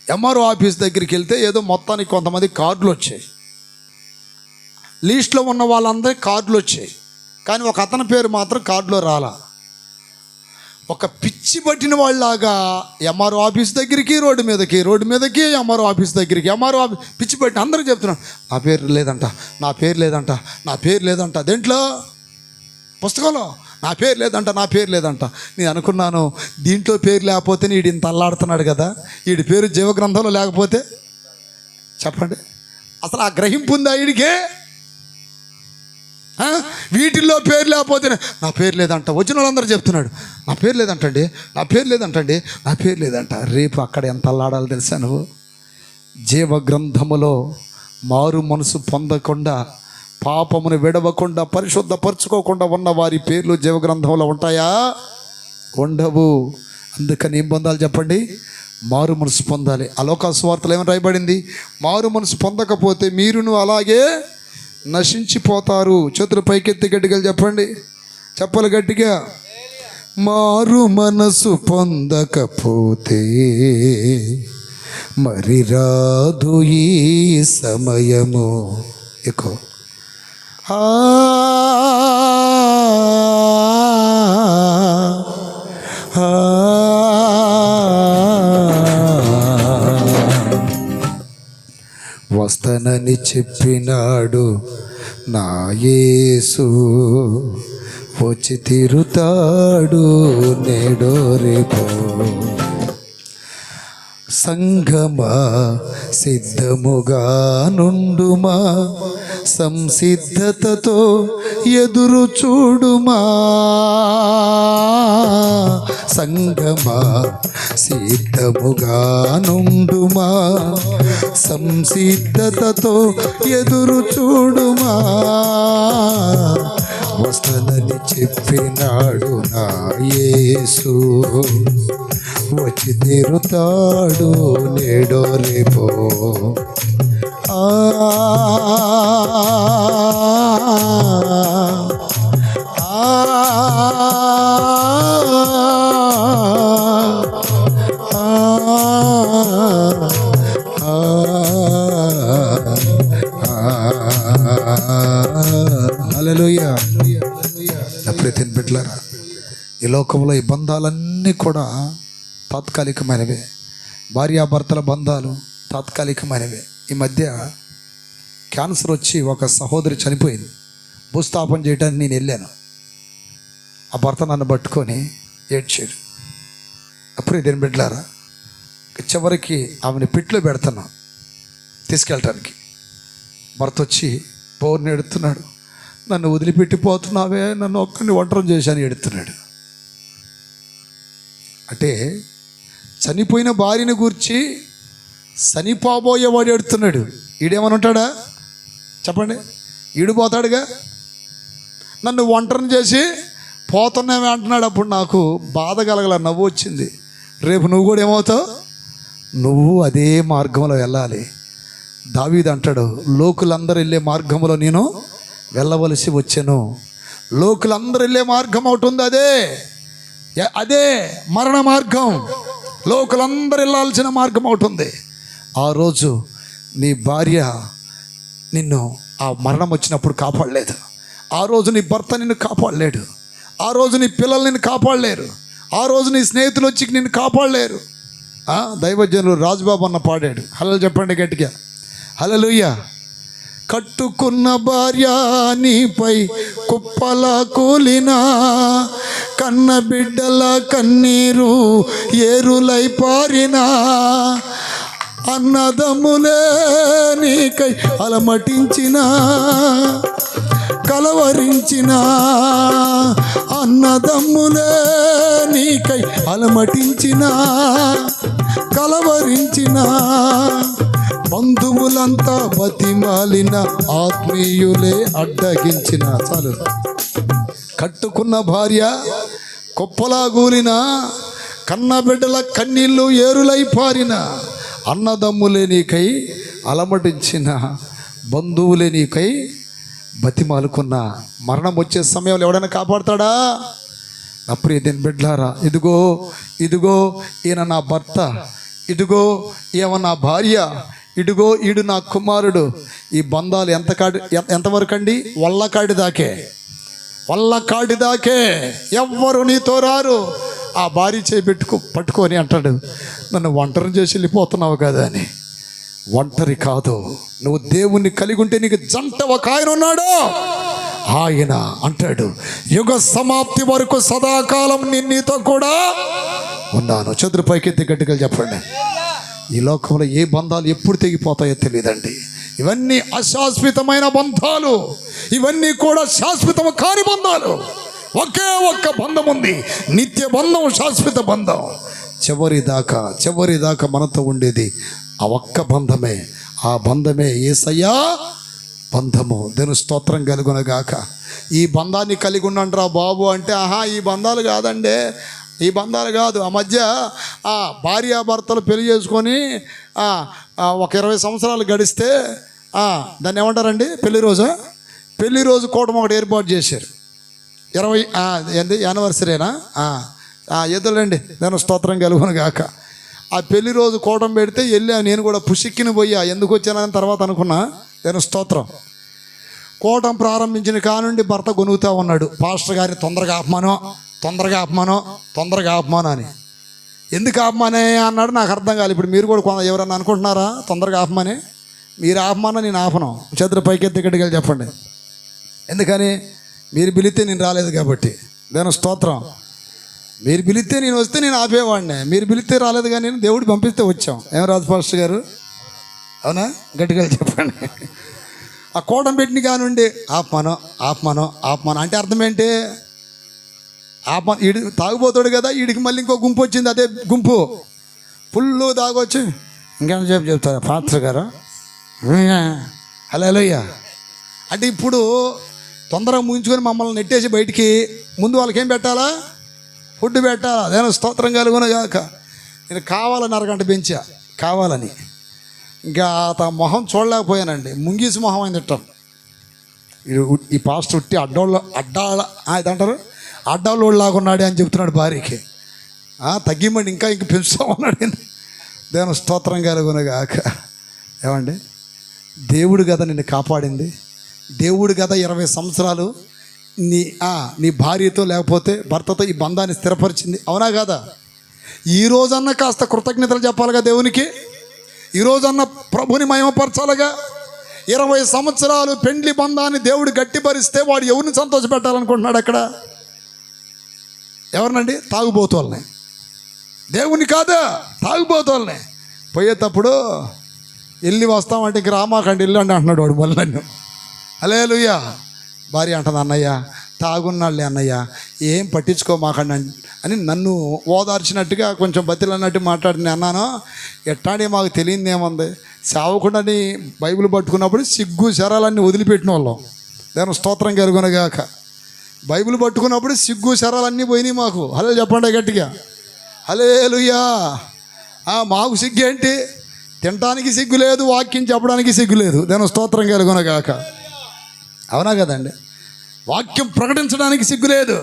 ఎంఆర్ఓ ఆఫీస్ దగ్గరికి వెళ్తే ఏదో మొత్తానికి కొంతమంది కార్డులు వచ్చాయి. లీస్ట్లో ఉన్న వాళ్ళందరికీ కార్డులు వచ్చాయి, కానీ ఒక అతని పేరు మాత్రం కార్డులో రాలా. ఒక పిచ్చి పట్టిన వాళ్ళలాగా ఎంఆర్ఓ ఆఫీస్ దగ్గరికి, రోడ్డు మీదకి ఎంఆర్ఓ ఆఫీస్ దగ్గరికి, పిచ్చి పట్టిన అందరూ చెప్తున్నాను, నా పేరు లేదంట. దేంట్లో? పుస్తకంలో నా పేరు లేదంట. నేను అనుకున్నాను, దీంట్లో పేరు లేకపోతే వీడు ఇంత అల్లాడుతున్నాడు కదా, వీడి పేరు జీవగ్రంథంలో లేకపోతే చెప్పండి, అసలు ఆ గ్రహింపు ఉందా వీడికే? వీటిల్లో పేరు లేకపోతే నా పేరు లేదంట. వచ్చిన వాళ్ళందరూ చెప్తున్నాడు, నా పేరు లేదంట. రేపు అక్కడ ఎంత అల్లాడాలో తెలుసా నువ్వు? జీవగ్రంథములో మారు మనసు పొందకుండా, పాపమును విడవకుండా, పరిశుద్ధపరచుకోకుండా ఉన్న వారి పేర్లు జీవగ్రంథంలో ఉంటాయా? ఉండవు. అందుకని ఏం పొందాలి చెప్పండి? మారు మనసు పొందాలి. లోకాసు వార్తలో ఏమని రాయబడింది? మారు మనసు పొందకపోతే మీరును అలాగే నశించిపోతారు. చేతులు పైకెత్తి గట్టిగా చెప్పండి, చెప్పాలి గట్టిగా. మారు మనసు పొందకపోతే మరి రాదు ఈ సమయము. ఎక్కువ వస్తానని చెప్పినాడు నా యేసు, వచ్చి తీరుతాడు నేడో రేపో. సంఘమా సిద్ధముగా నుండుమా, సంసిద్ధతతో ఎదురు చూడుమా. సంఘమా సిద్ధముగా నుండుమా, సంసిద్ధతతో ఎదురు చూడుమా. వస్తానని చెప్పినాడు నా యేసు, వచ్చి తీరుతాడు నేడో రేపో. హల్లెలూయా. ప్రీతిని బిడ్డలారా, ఈ లోకంలో ఈ బంధాలన్నీ కూడా తాత్కాలికమైనవే. భార్యాభర్తల బంధాలు తాత్కాలికమైనవే. ఈ మధ్య క్యాన్సర్ వచ్చి ఒక సహోదరి చనిపోయింది. భూస్థాపన చేయడానికి నేను వెళ్ళాను. ఆ భర్త నన్ను పట్టుకొని ఏడ్చాడు. అప్పుడు ఇదేం బిడ్డలారా, చివరికి ఆమెను పిట్లో పెడుతున్నాను తీసుకెళ్ళటానికి. భర్త వచ్చి బోర్ని ఎడుతున్నాడు, నన్ను వదిలిపెట్టిపోతున్నావే, నన్ను ఒక్కరిని ఒంటరి చేశాను ఎడుతున్నాడు. అంటే చనిపోయిన భార్యని గూర్చి చనిపోబోయేవాడు ఎడుతున్నాడు. ఈడేమని ఉంటాడా చెప్పండి? ఈడు పోతాడుగా. నన్ను ఒంటరిని చేసి పోతున్నామే అంటున్నాడు. అప్పుడు నాకు బాధ కలగల, నవ్వు వచ్చింది. రేపు నువ్వు కూడా ఏమవుతావు? నువ్వు అదే మార్గంలో వెళ్ళాలి. దావీదు అంటాడు, లోకులందరూ వెళ్ళే మార్గంలో నేను వెళ్ళవలసి వచ్చాను. లోకులందరూ వెళ్ళే మార్గం ఒకటి ఉంది, అదే మరణ మార్గం. లోకులందరూ వెళ్ళాల్సిన మార్గం ఒకటి ఉంది. ఆ రోజు నీ భార్య నిన్ను ఆ మరణం వచ్చినప్పుడు కాపాడలేదు. ఆ రోజు నీ భర్త నిన్ను కాపాడలేడు. ఆ రోజు నీ పిల్లలు నిన్ను కాపాడలేరు. ఆ రోజు నీ స్నేహితులు వచ్చి నిన్ను కాపాడలేరు. దైవజనులు రాజుబాబు అన్న పాడాడు. హల్లెలూయా చెప్పండి గట్టిగా, హల్లెలూయా. కట్టుకున్న భార్య నీపై కుప్పలా కూలినా, కన్న బిడ్డల కన్నీరు ఏరులై పారినా, అన్నదమ్ములే నీకై అలమటించిన కలవరించిన, అన్నదమ్ములే నీకై అలమటించిన కలవరించిన, బంధువులంతా బతిమాలిన ఆత్మీయులే అడ్డగించిన. చాలు. కట్టుకున్న భార్య కుప్పలా గూలిన, కన్న బిడ్డల కన్నీళ్ళు ఏరులై పారిన, అన్నదమ్ములే నీకై అలమటించిన, బంధువులే నీకై బతిమాలుకున్న, మరణం వచ్చే సమయంలో ఎవడైనా కాపాడుతాడా? నా ప్రియ దేవుని బిడ్డలారా, ఇదిగో ఈయన నా భర్త, ఇదిగో ఈమె నా భార్య, ఇదిగో ఈడు నా కుమారుడు. ఈ బంధాలు ఎంతవరకు అండి? వల్లకాడి దాకే ఎవ్వరు నీతో రారు. ఆ భార్య పట్టుకొని అంటాడు, నన్ను ఒంటరి చేసి వెళ్ళిపోతున్నావు కదా అని. ఒంటరి కాదు, నువ్వు దేవుణ్ణి కలిగి ఉంటే నీకు జంట ఒక ఆయన ఉన్నాడు. ఆయన అంటాడు, యుగ సమాప్తి వరకు సదాకాలం నీతో కూడా ఉన్నాను. చదురు పైకెత్తి గట్టిగా చెప్పండి. ఈ లోకంలో ఏ బంధాలు ఎప్పుడు తెగిపోతాయో తెలియదండి. ఇవన్నీ అశాశ్వతమైన బంధాలు, ఇవన్నీ కూడా శాశ్వతం కాని బంధాలు. ఒకే ఒక్క బంధం ఉంది, నిత్య బంధం, శాశ్వత బంధం. చివరి దాకా మనతో ఉండేది ఆ ఒక్క బంధమే. ఆ బంధమే యేసయ్య బంధము. దేవుని స్తోత్రం కలుగునగాక. ఈ బంధాన్ని కలిగి ఉండండిరా బాబు అంటే, ఈ బంధాలు కాదండి, ఈ బంధాలు కాదు. ఆ మధ్య భార్యాభర్తలు పెళ్లి చేసుకొని ఒక 20 సంవత్సరాలు గడిస్తే దాన్ని ఏమంటారండి? పెళ్లి రోజు కూటమి ఒకటి ఏర్పాటు చేశారు. ఏంది యానివర్సరీనా? ఎదులండి నేను స్తోత్రం కలుగును గాక. ఆ పెళ్లి రోజు కోటం పెడితే వెళ్ళా, నేను కూడా పుసిక్కిని పోయా. ఎందుకు వచ్చానని తర్వాత అనుకున్నా. నేను స్తోత్రం. కోటం ప్రారంభించిన కానుండి భర్త గొనుగుతూ ఉన్నాడు, పాస్టర్ గారిని తొందరగా ఆపమాను అని. ఎందుకు ఆపమానే అన్నాడు, నాకు అర్థం కాదు. ఇప్పుడు మీరు కూడా ఎవరన్నా అనుకుంటున్నారా తొందరగా ఆపమని? మీరు ఆపమాన, నేను ఆపను. చేతులు పైకెత్తి ఇక్కడికి వెళ్ళి చెప్పండి. ఎందుకని? మీరు పిలిస్తే నేను రాలేదు కాబట్టి. నేను స్తోత్రం. మీరు పిలిస్తే నేను వస్తే నేను ఆపేవాడిని, మీరు పిలిస్తే రాలేదు కానీ నేను దేవుడు పంపిస్తే వచ్చాం. ఏం రాజు పాస్టర్ గారు, అవునా? గట్టిగా చెప్పండి. ఆ కోటం పెట్టిన కానుండి ఆపమాను అంటే అర్థం ఏంటి? ఈడు తాగుపోతాడు కదా, వీడికి మళ్ళీ ఇంకో గుంపు వచ్చింది. అదే గుంపు ఫుల్ తాగొచ్చి ఇంకేమైనా చెప్తారా పాస్టర్ గారు? హల్లెలూయా అంటే ఇప్పుడు తొందరగా ముగించుకొని మమ్మల్ని నెట్టేసి బయటికి ముందు వాళ్ళకి ఏం పెట్టాలా? ఫుడ్ పెట్టాలా? అదేనా స్తోత్రం కలుగును గాక. నేను కావాలని అరగంట పెంచా, కావాలని. ఇంకా మొహం చూడలేకపోయానండి. ముంగీసి మొహం అయింది తిట్టం. ఈ పాస్టర్ ఉట్టి ఇదంటారు అడ్డాలోడు లాగున్నాడు అని చెప్తున్నాడు భార్యకి. తగ్గిమండి ఇంకా పెంచుతూ ఉన్నాడు. దేవుని స్తోత్రం కలుగును గాక. ఏమండి, దేవుడు కదా నిన్ను కాపాడింది. దేవుడు కదా 20 సంవత్సరాలు నీ భార్యతో లేకపోతే భర్తతో ఈ బంధాన్ని స్థిరపరిచింది. అవునా కదా? ఈ రోజన్నా కాస్త కృతజ్ఞతలు చెప్పాలిగా దేవునికి. ఈ రోజన్నా ప్రభుని మహిమపరచాలిగా. 20 సంవత్సరాలు పెండ్లి బంధాన్ని దేవుడు గట్టిపరిస్తే వాడు ఎవరిని సంతోషపెట్టాలనుకుంటున్నాడు అక్కడ? ఎవరినండి? తాగుబోతోళ్ళని. దేవుని కాదా, తాగుబోతోళ్ళని. పోయేటప్పుడు వెళ్ళి వస్తామంటే ఇంక రామాకండి ఇల్లు అండి అంటున్నాడు వాడు మళ్ళీ నన్ను. హల్లెలూయా. భార్య అంటుంది, అన్నయ్య తాగున్నాళ్ళే అన్నయ్య, ఏం పట్టించుకోమాకండి అని నన్ను ఓదార్చినట్టుగా కొంచెం బతిలన్నట్టు మాట్లాడింది. అన్నాను, ఎట్లాంటి మాకు తెలియదు ఏముంది, సేవకుండాని బైబిల్ పట్టుకున్నప్పుడు సిగ్గు శరాలన్నీ వదిలిపెట్టిన వాళ్ళం. దాని స్తోత్రం కలుగునగాక. బైబిల్ పట్టుకున్నప్పుడు సిగ్గు శరాలన్నీ పోయినాయి మాకు. హలో చెప్పండి గట్టిగా, హల్లెలూయా. మాకు సిగ్గు ఏంటి? తినడానికి సిగ్గు లేదు, వాక్యం చెప్పడానికి సిగ్గు లేదు. దాని స్తోత్రం కలుగునగాక. అవునా కదండి? వాక్యం ప్రకటించడానికి సిగ్గు లేదు,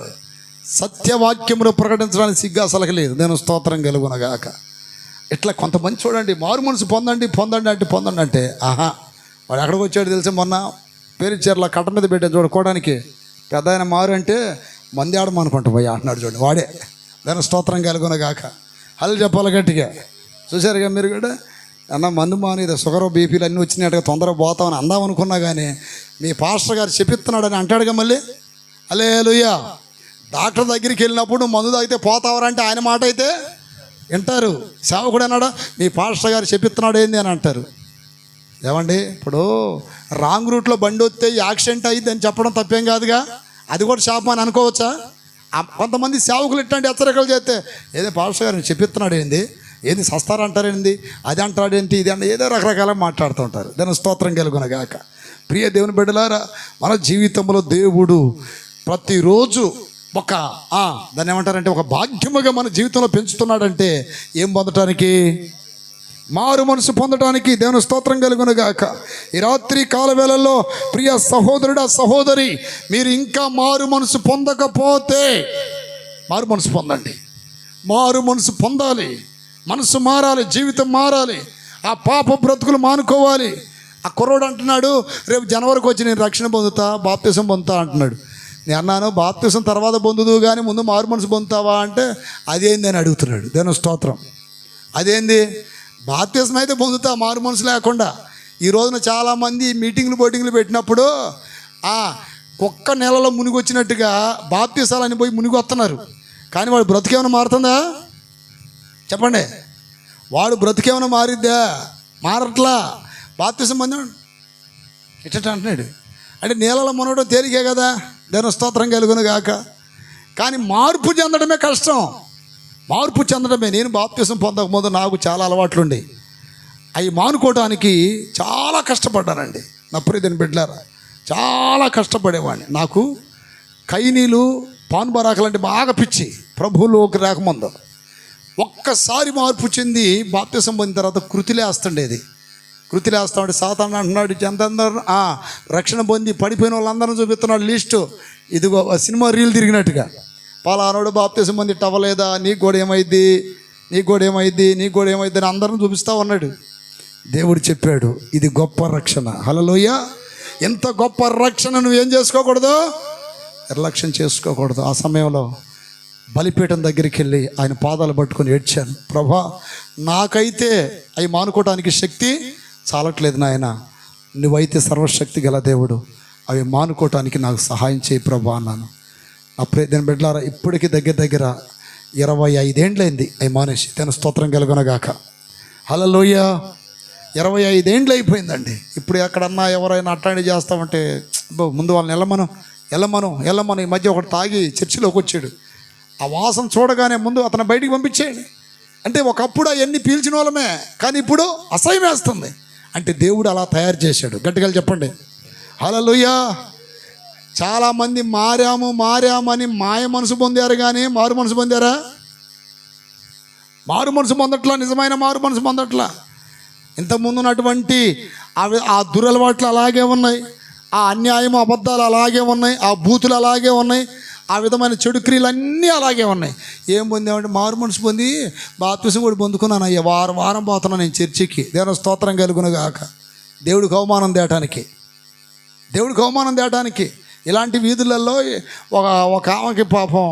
సత్యవాక్యమును ప్రకటించడానికి సిగ్గు అసలుకి లేదు. నేను స్తోత్రం కలుగునగాక. ఇట్లా కొంతమంది చూడండి, మారు మనసు పొందండి అంటే వాడు ఎక్కడికి వచ్చాడు తెలిసి, మొన్న పేరుచేర్ల కట్ట మీద పెట్టాడు చూడుకోవడానికి. పెద్ద ఆయన మారు అంటే మంది ఆడమనుకుంటా పోయి అంటున్నాడు చూడండి వాడే. దాని స్తోత్రం కలుగునగాక. హల్లు చెప్పాలి గట్టిగా. చూశారుగా మీరు కూడా. అన్న మందు మాని షుగర్ బీపీలు అన్నీ వచ్చినట్టుగా తొందరగా పోతామని అందాం అనుకున్నా కానీ మీ పాస్టర్ గారు చెప్పిస్తున్నాడని అంటాడుగా మళ్ళీ. హల్లెలూయా. డాక్టర్ దగ్గరికి వెళ్ళినప్పుడు మందు తాగితే పోతావరంటే ఆయన మాట అయితే వింటారు. సేవకుడు అన్నాడా, మీ పాస్టర్ గారు చెప్పిస్తున్నాడు ఏంది అని అంటారు. ఏమండి, ఇప్పుడు రాంగ్ రూట్లో బండి వస్తే యాక్సిడెంట్ అయ్యింది అని చెప్పడం తప్పేం కాదుగా. అది కూడా శాపం అని అనుకోవచ్చా? కొంతమంది సేవకులు ఇట్లాంటి హెచ్చరికలు చేస్తే, ఏదో పాస్టర్ గారు చెప్పిస్తున్నాడు ఏంది సస్తారంటారేంది, అది అంటాడేంటి, ఇది అంటే ఏదో రకరకాల మాట్లాడుతూ ఉంటారు. దాని స్తోత్రం కలుగునగాక. ప్రియ దేవుని బిడ్డలారా, మన జీవితంలో దేవుడు ప్రతిరోజు దాన్ని ఏమంటారంటే ఒక భాగ్యముగా మన జీవితంలో పెంచుతున్నాడంటే ఏం పొందటానికి? మారు మనసు పొందటానికి. దేవుని స్తోత్రం కలుగునగాక. ఈ రాత్రి కాలవేళల్లో ప్రియ సహోదరుడా సహోదరి, మీరు ఇంకా మారు మనసు పొందకపోతే మారు మనసు పొందండి. మారు మనసు పొందాలి, మనసు మారాలి, జీవితం మారాలి, ఆ పాప బ్రతుకులు మానుకోవాలి. ఆ కుర్రోడు అంటున్నాడు, రేపు జనవరికి వచ్చి నేను రక్షణ పొందుతా, బాప్తిసం పొందుతా అంటున్నాడు. నేను అన్నాను, బాప్తిసం తర్వాత పొందుదు కానీ ముందు మారు మనసు పొందుతావా అంటే అదేంది అని అడుగుతున్నాడు. దేవుని స్తోత్రం. అదేంది? బాప్తిసం అయితే పొందుతా, మారు మనసు లేకుండా. ఈ రోజున చాలామంది మీటింగ్లు బోటింగ్లు పెట్టినప్పుడు కుక్క నెలలో మునిగి వచ్చినట్టుగా బాప్తిసాలని పోయి మునిగి వస్తున్నారు. కానీ వాడు బ్రతికేమైనా మారుతుందా చెప్పండి? వాడు బ్రతికేమైనా మారిద్దా? మారట్లా. బాప్తిసం పొందాడు ఇట్ట అంటున్నాడు అంటే నీళ్ళలో మునగడం తేలికే కదా. దేవుని స్తోత్రం కలుగును గాక. కానీ మార్పు చెందడమే కష్టం. మార్పు చెందడమే. నేను బాప్తిసం పొందకముందు నాకు చాలా అలవాట్లుండి అవి మానుకోవడానికి చాలా కష్టపడ్డానండి. నా ప్రియమైన బిడ్డలారా, చాలా కష్టపడేవాడిని. నాకు కైనీలు పాన్ బరాకులు అంటే బాగా పిచ్చి. ప్రభువులోకి రాకముందు ఒక్కసారి మార్పు చెంది బాప్తిసం పొందిన తర్వాత కృతిలేస్తుండేది. కృతిలేస్తామంటే సాతాను అంటున్నాడు, ఎంతందరూ రక్షణ పొంది పడిపోయిన వాళ్ళందరూ చూపిస్తున్నాడు లిస్టు. ఇదిగో ఆ సినిమా రీల్ తిరిగినట్టుగా పలానాడు బాప్తిసం మంది టవ్వలేదా, నీకు కూడా ఏమైద్ది, నీకు కూడా ఏమైద్ది, నీకు కూడా ఏమైద్ది అని అందరం చూపిస్తూ ఉన్నాడు. దేవుడు చెప్పాడు, ఇది గొప్ప రక్షణ. హల్లెలూయ. ఎంత గొప్ప రక్షణ నువ్వేం చేసుకోకూడదు, నిర్లక్ష్యం చేసుకోకూడదు. ఆ సమయంలో బలిపీఠం దగ్గరికి వెళ్ళి ఆయన పాదాలు పట్టుకొని ఏడ్చాను. ప్రభా, నాకైతే అవి మానుకోవటానికి శక్తి చాలట్లేదు నాయన, నువ్వైతే సర్వశక్తి గల దేవుడు, అవి మానుకోవటానికి నాకు సహాయం చేయి ప్రభా అన్నాను. నా ప్రియమైన బిడ్డలారా, ఇప్పటికీ దగ్గర దగ్గర 25 ఏండ్లైంది అవి మానేసి. తన స్తోత్రం కలుగునగాక. హల్లెలూయ. 25 ఏండ్లు అయిపోయిందండి. ఇప్పుడు ఎక్కడన్నా ఎవరైనా అట్లాంటి చేస్తామంటే ముందు వాళ్ళని వెళ్ళమను. ఈ మధ్య ఒకటి తాగి చర్చిలోకి వచ్చాడు. ఆ వాసన చూడగానే ముందు అతను బయటికి పంపించేయండి. అంటే ఒకప్పుడు అవన్నీ పీల్చిన వాళ్ళమే, కానీ ఇప్పుడు అసహ్యం వేస్తుంది. అంటే దేవుడు అలా తయారు చేశాడు. గట్టిగా చెప్పండి హల్లెలూయ. చాలామంది మారామని మాయ మనసు పొందారు, కానీ మారు మనసు పొందారా? మారు మనసు పొందట్లా, నిజమైన మారు మనసు పొందట్లా. ఇంతకుముందు ఉన్నటువంటి ఆ దురలవాట్లు అలాగే ఉన్నాయి, ఆ అన్యాయం అబద్ధాలు అలాగే ఉన్నాయి, ఆ బూతులు అలాగే ఉన్నాయి, ఆ విధమైన చెడు క్రియలు అన్నీ అలాగే ఉన్నాయి. ఏం పొందామంటే మారు మనసు పొంది బాప్తిసం కూడా పొందుకున్నాను అయ్యా, వారం పోతున్నాను నేను చర్చికి. దేవుని స్తోత్రం కలుగునుగాక. దేవుడికి అవమానం తేటానికి ఇలాంటి వీధులలో ఒక ఆమెకి పాపం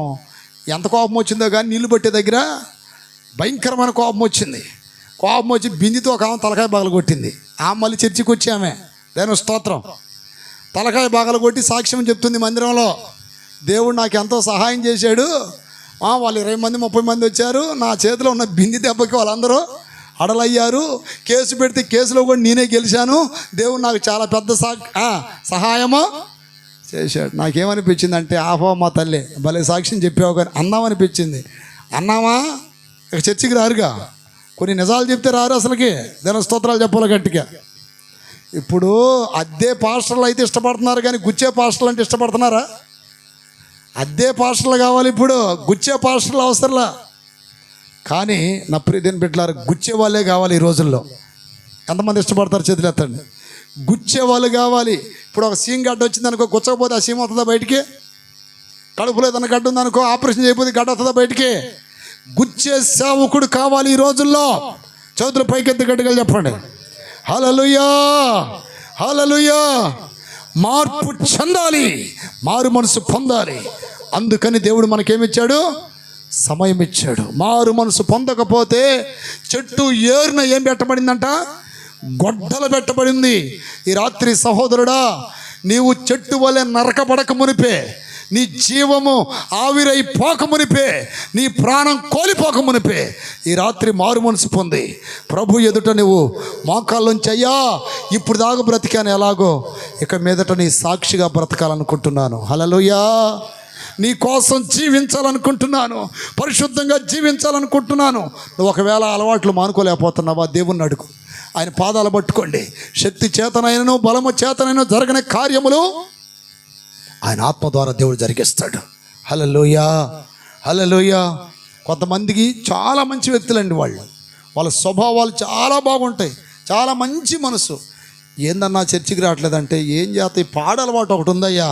ఎంత కోపం వచ్చిందో కానీ నీళ్లు పట్టే దగ్గర భయంకరమైన కోపం వచ్చి బిందితో ఒక ఆమె తలకాయ బాగలు కొట్టింది. ఆమె మళ్ళీ చర్చికి వచ్చి ఆమె దేవుని స్తోత్రం తలకాయ బాగలు కొట్టి సాక్ష్యం చెప్తుంది మందిరంలో. దేవుడు నాకు ఎంతో సహాయం చేశాడు, వాళ్ళు 20 మంది 30 మంది వచ్చారు, నా చేతిలో ఉన్న బింది దెబ్బకి వాళ్ళందరూ అడలయ్యారు, కేసు పెడితే కేసులో కూడా నేనే గెలిచాను, దేవుడు నాకు చాలా పెద్ద సహాయము చేశాడు. నాకేమనిపించింది అంటే, ఆహో మా తల్లి భలే సాక్ష్యం చెప్పావు కానీ అన్నామనిపించింది. అన్నామా ఇక చర్చికి రారుగా, కొన్ని నిజాలు చెప్తే రారు అసలుకి. దేవుని స్తోత్రాలు చెప్పాలి గట్టిగా. ఇప్పుడు అద్దే పాస్టర్లు అయితే ఇష్టపడుతున్నారు, కానీ గుచ్చే పాస్టర్లు అంటే ఇష్టపడుతున్నారా? అద్దే పాస్టర్లు కావాలి ఇప్పుడు, గుచ్చే పాస్టర్లు అవసరంలా. కానీ నా ప్రియమైన బిడ్డలారా, గుచ్చే వాళ్ళే కావాలి ఈ రోజుల్లో. ఎంతమంది ఇష్టపడతారు చేతులు ఎత్తండి. గుచ్చే వాళ్ళు కావాలి. ఇప్పుడు ఒక సీమ్ గడ్డ వచ్చిందనుకో, గుచ్చకపోతే ఆ సీమ్ వస్తుందా బయటికి? కడుపులో ఏదైనా గడ్డ ఉందనుకో, ఆపరేషన్ చేయకపోతే గడ్డ వస్తుందా బయటికి? గుచ్చే సేవకుడు కావాలి ఈ రోజుల్లో. చేతులు పైకెత్తి గట్టిగా చెప్పండి హల్లెలూయా. హల్లెలూయా. మార్పు చెందాలి, మారు మనసు పొందాలి. అందుకని దేవుడు మనకేమిచ్చాడు? సమయం ఇచ్చాడు. మారు మనసు పొందకపోతే చెట్టు ఏరున ఏం పెట్టబడిందంట? గొడ్డలు పెట్టబడింది. ఈ రాత్రి సహోదరుడా, నీవు చెట్టు వలె నరకబడక మునిపే, నీ జీవము ఆవిరైపోక మునిపే, నీ ప్రాణం కోల్పోక మునిపే ఈ రాత్రి మారు మనసు పొంది ప్రభు ఎదుట నువ్వు మోకాళ్ళలోంచి, అయ్యా ఇప్పుడు దాకా బ్రతికాను, ఎలాగో ఇక మీదట నీ సాక్షిగా బ్రతకాలనుకుంటున్నాను. హల్లెలూయా. నీ కోసం జీవించాలనుకుంటున్నాను, పరిశుద్ధంగా జీవించాలనుకుంటున్నాను. నువ్వు ఒకవేళ అలవాట్లు మానుకోలేకపోతున్నావా? దేవుణ్ణి అడుగు, ఆయన పాదాలు పట్టుకోండి. శక్తి చేతనైనను బలము చేతనైనా జరగని కార్యములు ఆయన ఆత్మ ద్వారా దేవుడు జరిగిస్తాడు. హల్లెలూయా. హల్లెలూయా. కొంతమందికి చాలా మంచి వ్యక్తులండి, వాళ్ళ స్వభావాలు చాలా బాగుంటాయి, చాలా మంచి మనసు. ఏందన్నా చర్చికి రావట్లేదంటే, ఏం చేస్తాయి, పాడలవాటు ఒకటి ఉందయ్యా,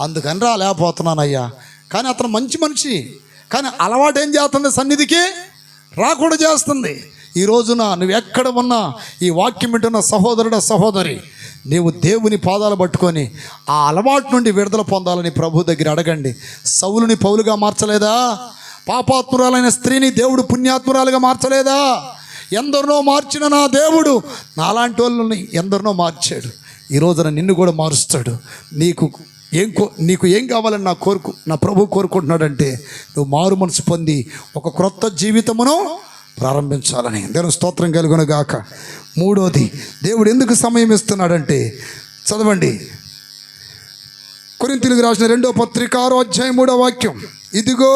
అందుకని రాలేకపోతున్నానయ్యా. కానీ అతను మంచి మనిషి, కానీ అలవాటు ఏం చేస్తుంది? సన్నిధికి రాకుండా చేస్తుంది. ఈ రోజున నువ్వు ఎక్కడ ఉన్నా, ఈ వాక్యం వింటున్న సహోదరుడ సహోదరి, నీవు దేవుని పాదాలు పట్టుకొని ఆ అలవాటు నుండి విడుదల పొందాలని ప్రభు దగ్గర అడగండి. సౌలుని పౌలుగా మార్చలేదా? పాపాత్మురాలైన స్త్రీని దేవుడు పుణ్యాత్మురాలుగా మార్చలేదా? ఎందరినో మార్చిన నా దేవుడు నాలాంటి వాళ్ళని ఎందరినో మార్చాడు. ఈ రోజున నిన్ను కూడా మారుస్తాడు. నీకు ఏం కావాలని నా ప్రభు కోరుకుంటున్నాడంటే, నువ్వు మారు మనసు పొంది ఒక క్రొత్త జీవితమును ప్రారంభించాలని. దేవుని స్తోత్రం కలుగునుగాక. మూడోది, దేవుడు ఎందుకు సమయం ఇస్తున్నాడంటే, చదవండి కొరింథీయులకు రాసిన 2వ పత్రిక 6వ అధ్యాయం 3వ వాక్యం. ఇదిగో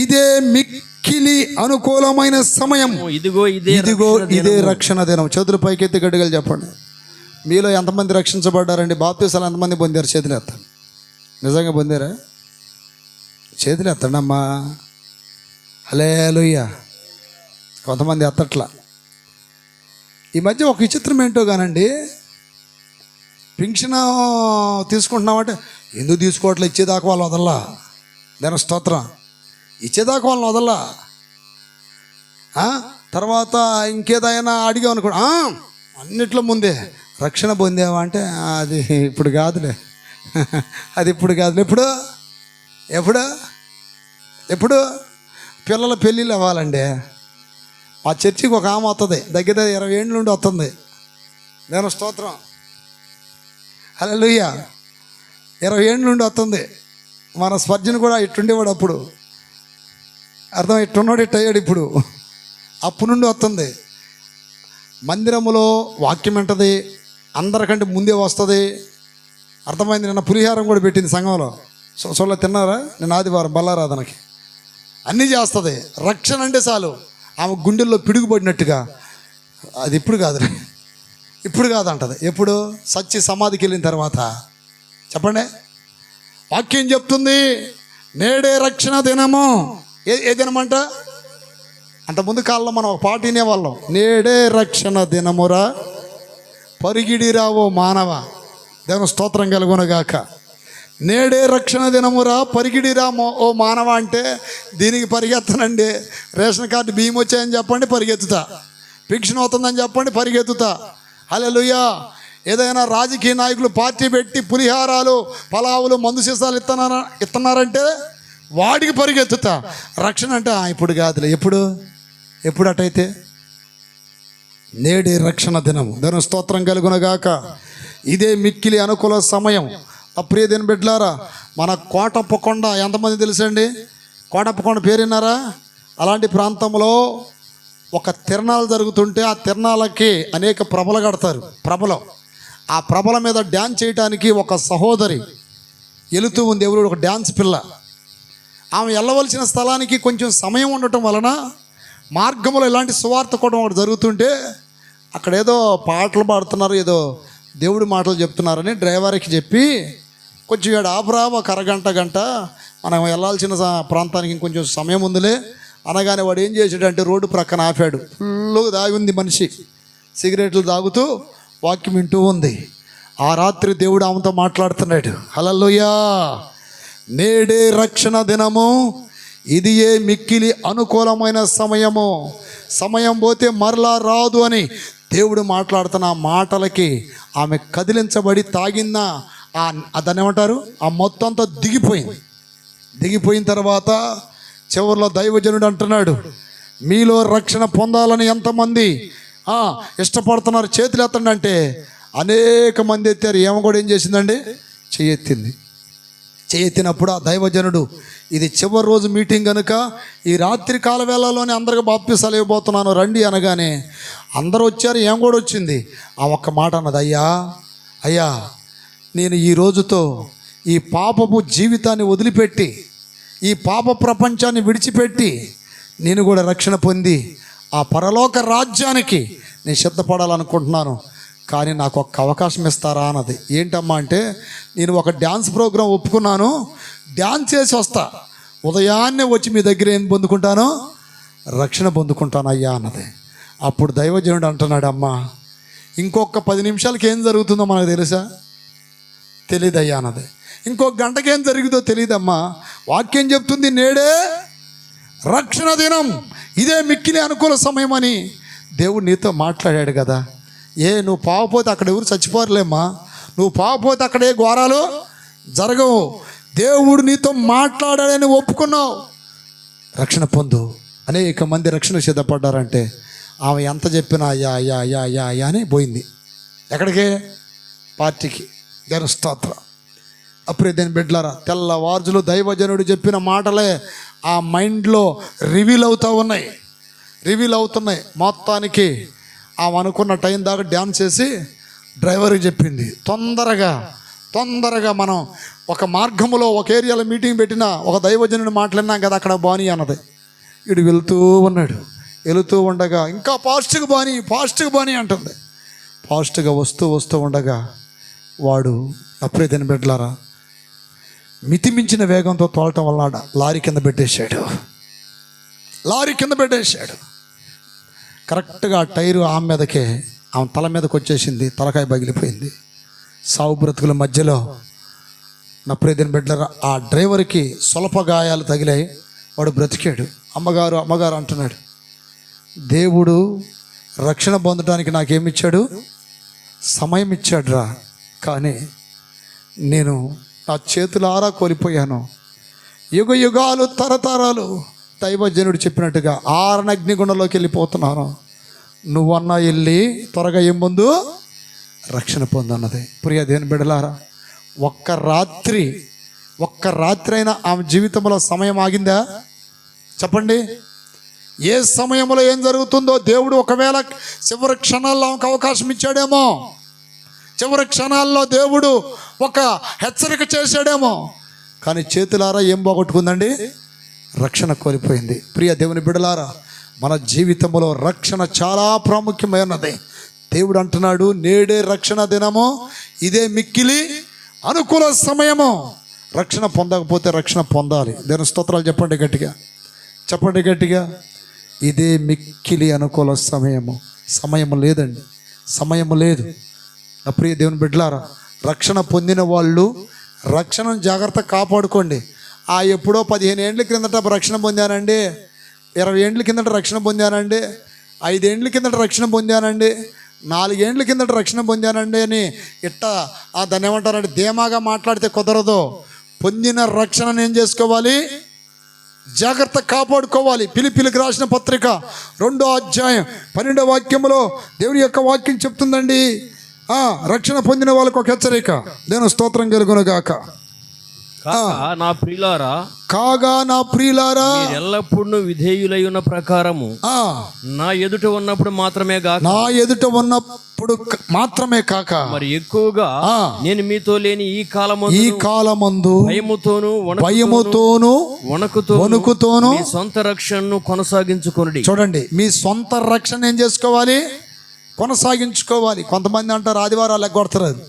ఇదే మిక్కిలి అనుకూలమైన సమయం, ఇదిగో ఇదే రక్షణ దినం. చేతులు పైకెత్తి గట్టిగా చెప్పండి. మీలో ఎంతమంది రక్షించబడ్డారండి? బాప్తిసాలు ఎంతమంది పొందారు? చేతులు ఎత్తండి. నిజంగా పొందారా? చేతులు ఎత్తండి అమ్మా. హల్లెలూయా. కొంతమంది ఎత్తట్లా. ఈ మధ్య ఒక విచిత్రం ఏంటో కానండి, పింఛన్ తీసుకుంటున్నామంటే ఎందుకు తీసుకోవట్లే, ఇచ్చేదాకా వాళ్ళు వదల్లా. దాని స్తోత్రం. ఇచ్చేదాకా వాళ్ళని వదల్లా. తర్వాత ఇంకేదైనా అడిగావు అనుకో, అన్నిట్లో ముందే రక్షణ పొందేవా అంటే అది ఇప్పుడు కాదులే, అది ఇప్పుడు కాదులే. ఎప్పుడు ఎప్పుడు పిల్లల పెళ్ళిళ్ళు అవ్వాలండి. మా చర్చికి ఒక ఆమె వస్తుంది, దగ్గర 20 ఏళ్ళ నుండి వస్తుంది. నేను స్తోత్రం. హల్లెలూయా. 20 ఏళ్ళ నుండి వస్తుంది. మన స్పర్జన్ కూడా ఇట్టుండేవాడు అప్పుడు, అర్థం ఇట్టున్నాడు, ఇట్టు అయ్యాడు ఇప్పుడు. అప్పుడు నుండి వస్తుంది. మందిరములో వాక్యం వింటది, అందరికంటే ముందే వస్తుంది. అర్థమైంది. నిన్న పులిహారం కూడా పెట్టింది సంఘంలో. సొల్ల తిన్నారా? నేను ఆదివారం బల్లారాధనకి అన్నీ చేస్తుంది. రక్షణ అంటే చాలు ఆమె గుండెల్లో పిడుగుపడినట్టుగా. అది ఇప్పుడు కాదు, ఇప్పుడు కాదంటది. ఎప్పుడు? సచ్చి సమాధికి వెళ్ళిన తర్వాత. చెప్పండి. వాక్యం చెప్తుంది నేడే రక్షణ దినము. ఏ దినమంట? అంత ముందు కాలంలో మనం ఒక పాట వినేవాళ్ళం. నేడే రక్షణ దినమురా పరిగిడిరా ఓ మానవ. దేవుని స్తోత్రం కలుగునగాక. నేడే రక్షణ దినమురా పరిగిడిరా ఓ మానవ అంటే దీనికి పరిగెత్తనండి. రేషన్ కార్డు బియ్యం వచ్చాయని చెప్పండి, పరిగెత్తుతా. పింఛన్ అవుతుందని చెప్పండి, పరిగెత్తుతా. హల్లెలూయా. ఏదైనా రాజకీయ నాయకులు పార్టీ పెట్టి పులిహారాలు, పలావులు, మందు సీసాలు ఇస్తున్నారంటే వాడికి పరిగెత్తుతా. రక్షణ అంటే ఇప్పుడు కాదులే. ఎప్పుడు అటైతే? నేడే రక్షణ దినము. దేవుని స్తోత్రం కలుగునగాక. ఇదే మిక్కిలి అనుకూల సమయం. అప్రియ దేని బిడ్డలారా, మన కోటప్పకొండ ఎంతమంది తెలుసండి? కోటప్పకొండ పేరున్నారా? అలాంటి ప్రాంతంలో ఒక తిరణాలు జరుగుతుంటే ఆ తిరణాలకి అనేక ప్రభలు కడతారు. ఆ ప్రభల మీద డ్యాన్స్ చేయడానికి ఒక సహోదరి వెళుతూ ఉంది. ఎవరు? ఒక డ్యాన్స్ పిల్ల. ఆమె వెళ్ళవలసిన స్థలానికి కొంచెం సమయం ఉండటం వలన మార్గంలో ఇలాంటి సువార్త కూడా ఒకటి జరుగుతుంటే అక్కడ ఏదో పాటలు పాడుతున్నారు, ఏదో దేవుడి మాటలు చెప్తున్నారని డ్రైవర్కి చెప్పి కొంచెం ఇక్కడ ఆపురా, ఒక గంట మనం వెళ్ళాల్సిన ప్రాంతానికి ఇంకొంచెం సమయం ఉందిలే అనగానే వాడు ఏం చేసాడంటే రోడ్డు ప్రక్కన ఆపాడు. ఫుల్గా దాగి ఉంది మనిషి, సిగరెట్లు తాగుతూ వాక్యం వింటూ ఉంది. ఆ రాత్రి దేవుడు ఆమెతో మాట్లాడుతున్నాడు. హల్లెలూయా. నేడే రక్షణ దినము, ఇది ఏ మిక్కిలి అనుకూలమైన సమయం పోతే మరలా రాదు అని దేవుడు మాట్లాడుతున్న ఆ మాటలకి ఆమె కదిలించబడి తాగిన దాన్ని ఏమంటారు, ఆ మొత్తం అంతా దిగిపోయిన తర్వాత చివరిలో దైవజనుడు అంటున్నాడు, మీలో రక్షణ పొందాలని ఎంతమంది ఇష్టపడుతున్నారు చేతులు ఎత్తండి అంటే అనేక మంది ఎత్తారు. ఏమో కూడా ఏం చేసిందండి, చేయెత్తినప్పుడు ఆ దైవజనుడు, ఇది చివరి రోజు మీటింగ్ కనుక ఈ రాత్రి కాల వేళలోనే అందరికి బాప్తిసాలు ఇవ్వబోతున్నాను రండి అనగానే అందరూ వచ్చారు. ఏం కూడా వచ్చింది. ఆ ఒక్క మాట అన్నది, అయ్యా నేను ఈ రోజుతో ఈ పాపపు జీవితాన్ని వదిలిపెట్టి, ఈ పాప ప్రపంచాన్ని విడిచిపెట్టి నేను కూడా రక్షణ పొంది ఆ పరలోక రాజ్యానికి నేను సిద్ధపడాలనుకుంటున్నాను. కానీ నాకు ఒక్క అవకాశం ఇస్తారా అన్నది. ఏంటమ్మా అంటే, నేను ఒక డ్యాన్స్ ప్రోగ్రాం ఒప్పుకున్నాను, డ్యాన్స్ చేసి వస్తా, ఉదయాన్నే వచ్చి మీ దగ్గర ఏం పొందుకుంటాను, రక్షణ పొందుకుంటాను అయ్యా అన్నది. అప్పుడు దైవజనుడు అంటున్నాడు, అమ్మా ఇంకొక 10 నిమిషాలకి ఏం జరుగుతుందో మనకు తెలుసా? తెలీదయ్యా అన్నది. ఇంకొక గంటకి ఏం జరుగుతుందో తెలియదమ్మా. వాక్యం చెప్తుంది నేడే రక్షణ దినం, ఇదే మిక్కిలి అనుకూల సమయం అని దేవుడు నీతో మాట్లాడాడు కదా. నువ్వు పావపోతే అక్కడ ఎవరు చచ్చిపోరులేమ్మా, నువ్వు పావపోతే అక్కడ ఏ ఘోరాలు జరగవు. దేవుడు నీతో మాట్లాడాడని ఒప్పుకున్నావు, రక్షణ పొందు. అనేక మంది రక్షణ సిద్ధపడ్డారంటే ఆమె ఎంత చెప్పినా అయ్యా అని పోయింది. ఎక్కడికి? పార్టీకి. దేవుని స్తోత్రం. అప్పుడే దేని బిడ్డలారా, తెల్లవార్జులు దైవజనుడు చెప్పిన మాటలే ఆ మైండ్లో రివీల్ అవుతున్నాయి. మొత్తానికి ఆమె అనుకున్న టైం దాకా డ్యాన్స్ చేసి డ్రైవర్కి చెప్పింది, తొందరగా మనం ఒక మార్గంలో ఒక ఏరియాలో మీటింగ్ పెట్టినా ఒక దైవజనుడు మాట్లాడినాం కదా అక్కడ బాని అన్నది. వీడు వెళుతూ ఉండగా ఇంకా ఫాస్ట్గా బాని అంటుంది. ఫాస్ట్గా వస్తూ ఉండగా వాడు అప్పుడే తిని బిడ్డలారా మితిమించిన వేగంతో తోలటం వల్ల లారీ కింద పెట్టేశాడు. కరెక్ట్గా టైరు ఆమె తల మీదకి వచ్చేసింది, తలకాయ పగిలిపోయింది. సావు బ్రతుకుల మధ్యలో నా ప్రియమైన బిడ్డలారా, ఆ డ్రైవర్కి స్వల్ప గాయాలు తగిలాయి, వాడు బ్రతికాడు. అమ్మగారు అంటున్నాడు, దేవుడు రక్షణ పొందడానికి నాకేమిచ్చాడు? సమయం ఇచ్చాడు రా, కానీ నేను నా చేతులారా కోల్పోయాను. యుగ యుగాలు తరతరాలు దైవజనుడు చెప్పినట్టుగా ఆరనగ్నిగుండంలోకి వెళ్ళిపోతున్నాను. నువ్వన్నా వెళ్ళి త్వరగా ఏం పొందు? రక్షణ పొందన్నది. ప్రియ దేవుని బిడ్డలారా, ఒక్క రాత్రి అయినా ఆమె జీవితంలో సమయం ఆగిందా? చెప్పండి. ఏ సమయంలో ఏం జరుగుతుందో దేవుడు ఒకవేళ చివరి క్షణాల్లో ఆమెకు అవకాశం ఇచ్చాడేమో, చివరి క్షణాల్లో దేవుడు ఒక హెచ్చరిక చేశాడేమో, కానీ చేతులారా ఏం పోగొట్టుకుందండి? రక్షణ కోల్పోయింది. ప్రియ దేవుని బిడ్డలారా, మన జీవితంలో రక్షణ చాలా ప్రాముఖ్యమైనది. దేవుడు అంటున్నాడు, నేడే రక్షణ దినము, ఇదే మిక్కిలి అనుకూల సమయము. రక్షణ పొందకపోతే రక్షణ పొందాలి. దేవుని స్తోత్రాలు చెప్పండి గట్టిగా. ఇదే మిక్కిలి అనుకూల సమయము లేదండి, సమయము లేదు. నా ప్రియ దేవుని బిడ్డలారా, రక్షణ పొందిన వాళ్ళు రక్షణను జాగ్రత్త కాపాడుకోండి. ఎప్పుడో 15 ఏండ్ల క్రిందట రక్షణ పొందానండి, 20 ఏండ్ల కిందట రక్షణ పొందానండి, 5 ఏండ్ల కిందట రక్షణ పొందానండి, 4 ఏండ్ల కిందట రక్షణ పొందానండి అని దాన్ని ఏమంటారంటే ధీమాగా మాట్లాడితే కుదరదు. పొందిన రక్షణను ఏం చేసుకోవాలి? జాగ్రత్త కాపాడుకోవాలి. ఫిలిప్పీయులకు రాసిన పత్రిక 2వ అధ్యాయం 12వ వాక్యంలో దేవుని యొక్క వాక్యం చెప్తుందండి, రక్షణ పొందిన వాళ్ళకు ఒక హెచ్చరిక. దేవుని స్తోత్రం కలుగునుగాక. కాగా నా ప్రియులారా, ఎల్లప్పుడూ విధేయులై ఉన్న ప్రకారము నా ఎదుట ఉన్నప్పుడు మాత్రమే కాక మరి ఎక్కువగా నేను మీతో లేని ఈ కాలమందు భయముతోను వణుకుతోను మీ సొంత రక్షణను కొనసాగించుకొనుడి. చూడండి, మీ సొంత రక్షణ ఏం చేసుకోవాలి? కొనసాగించుకోవాలి. కొంతమంది అంటారు ఆదివారాలు ఎగ్గొడతారు,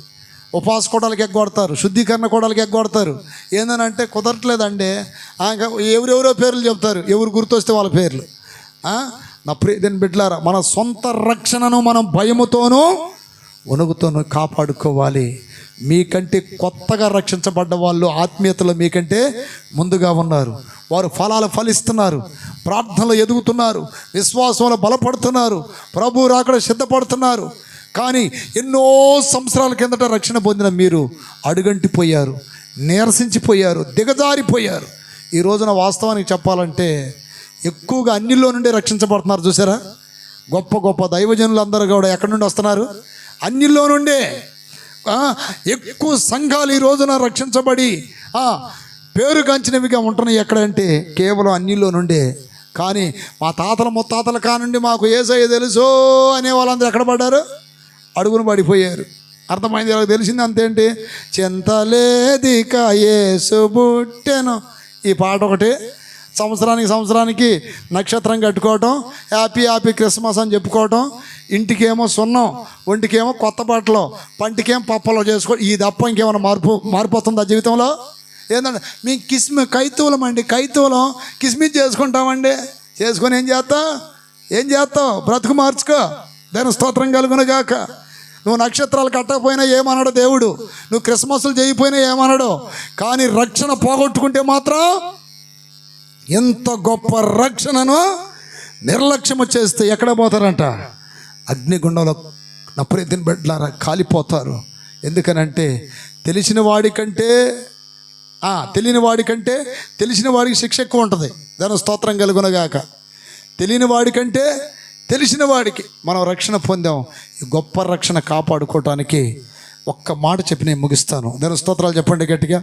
ఉపవాస కోటాలకు ఎగ్గొడతారు, శుద్ధీకరణ కోటాలకు ఎగ్గొడతారు. ఏందనంటే కుదరట్లేదండి. ఎవరెవరో పేర్లు చెప్తారు, ఎవరు గుర్తొస్తే వాళ్ళ పేర్లు. నా ప్రియమైన బిడ్డలారా, మన సొంత రక్షణను మనం భయముతోనూ వణుకుతోనూ కాపాడుకోవాలి. మీకంటే కొత్తగా రక్షించబడ్డ వాళ్ళు ఆత్మీయతలో మీకంటే ముందుగా ఉన్నారు. వారు ఫలాలు ఫలిస్తున్నారు, ప్రార్థనలు ఎదుగుతున్నారు, విశ్వాసంలో బలపడుతున్నారు, ప్రభు రాకడ సిద్ధపడుతున్నారు. కానీ ఎన్నో సంవత్సరాల కిందట రక్షణ పొందిన మీరు అడుగంటిపోయారు, నీరసించిపోయారు, దిగజారిపోయారు. ఈ రోజున వాస్తవానికి చెప్పాలంటే ఎక్కువగా అన్నిలో నుండి రక్షించబడుతున్నారు. చూసారా, గొప్ప గొప్ప దైవజనులు అందరూ కూడా ఎక్కడి నుండి వస్తున్నారు? అన్నిలో నుండే. ఎక్కువ సంఘాలు ఈ రోజున రక్షించబడి పేరుగాంచినవిగా ఉంటున్నాయి. ఎక్కడంటే కేవలం అన్నిలో నుండే. కానీ మా తాతల ముత్తాతల కానుండి మాకు యేసయ్య తెలుసో అనే వాళ్ళందరూ ఎక్కడ పడ్డారు? అడుగును పడిపోయారు. అర్థమైంది? వాళ్ళకి తెలిసింది అంతేంటి? చింతలేదిక యేసు బుట్టెను. ఈ పాట ఒకటి. సంవత్సరానికి నక్షత్రం కట్టుకోవటం, హ్యాపీ క్రిస్మస్ అని చెప్పుకోవటం, ఇంటికేమో సున్నం, ఒంటికేమో కొత్త బట్టలు, పంటికేమో పప్పలో చేసుకోవడం. ఈ తప్ప ఇంకేమైనా మారిపోతుందా జీవితంలో? ఏంటంటే మేము కైతూలం అండి, కైతూలం కిస్మిస్ చేసుకుంటామండి. చేసుకొని ఏం చేస్తావు? బ్రతుకు మార్చుకో. దాని స్తోత్రం కలుగునుగాక. నువ్వు నక్షత్రాలు కట్టకపోయినా ఏమన్నాడు దేవుడు, నువ్వు క్రిస్మస్లు చేయకపోయినా ఏమన్నాడు. కానీ రక్షణ పోగొట్టుకుంటే మాత్రం ఎంత గొప్ప రక్షణను నిర్లక్ష్యము చేస్తే ఎక్కడ పోతారంట? అగ్నిగుండంలో. నా ప్రియమైన బిడ్డలారా, కాలిపోతారు. ఎందుకనంటే తెలియని వాడికంటే తెలిసిన వాడికి శిక్ష ఎక్కువ ఉంటుంది. దాని స్తోత్రం కలుగునగాక. తెలియని వాడికంటే తెలిసిన వాడికి మనం రక్షణ పొందాం. ఈ గొప్ప రక్షణ కాపాడుకోవటానికి ఒక్క మాట చెప్పి నేను ముగిస్తాను. దాని స్తోత్రాలు చెప్పండి గట్టిగా.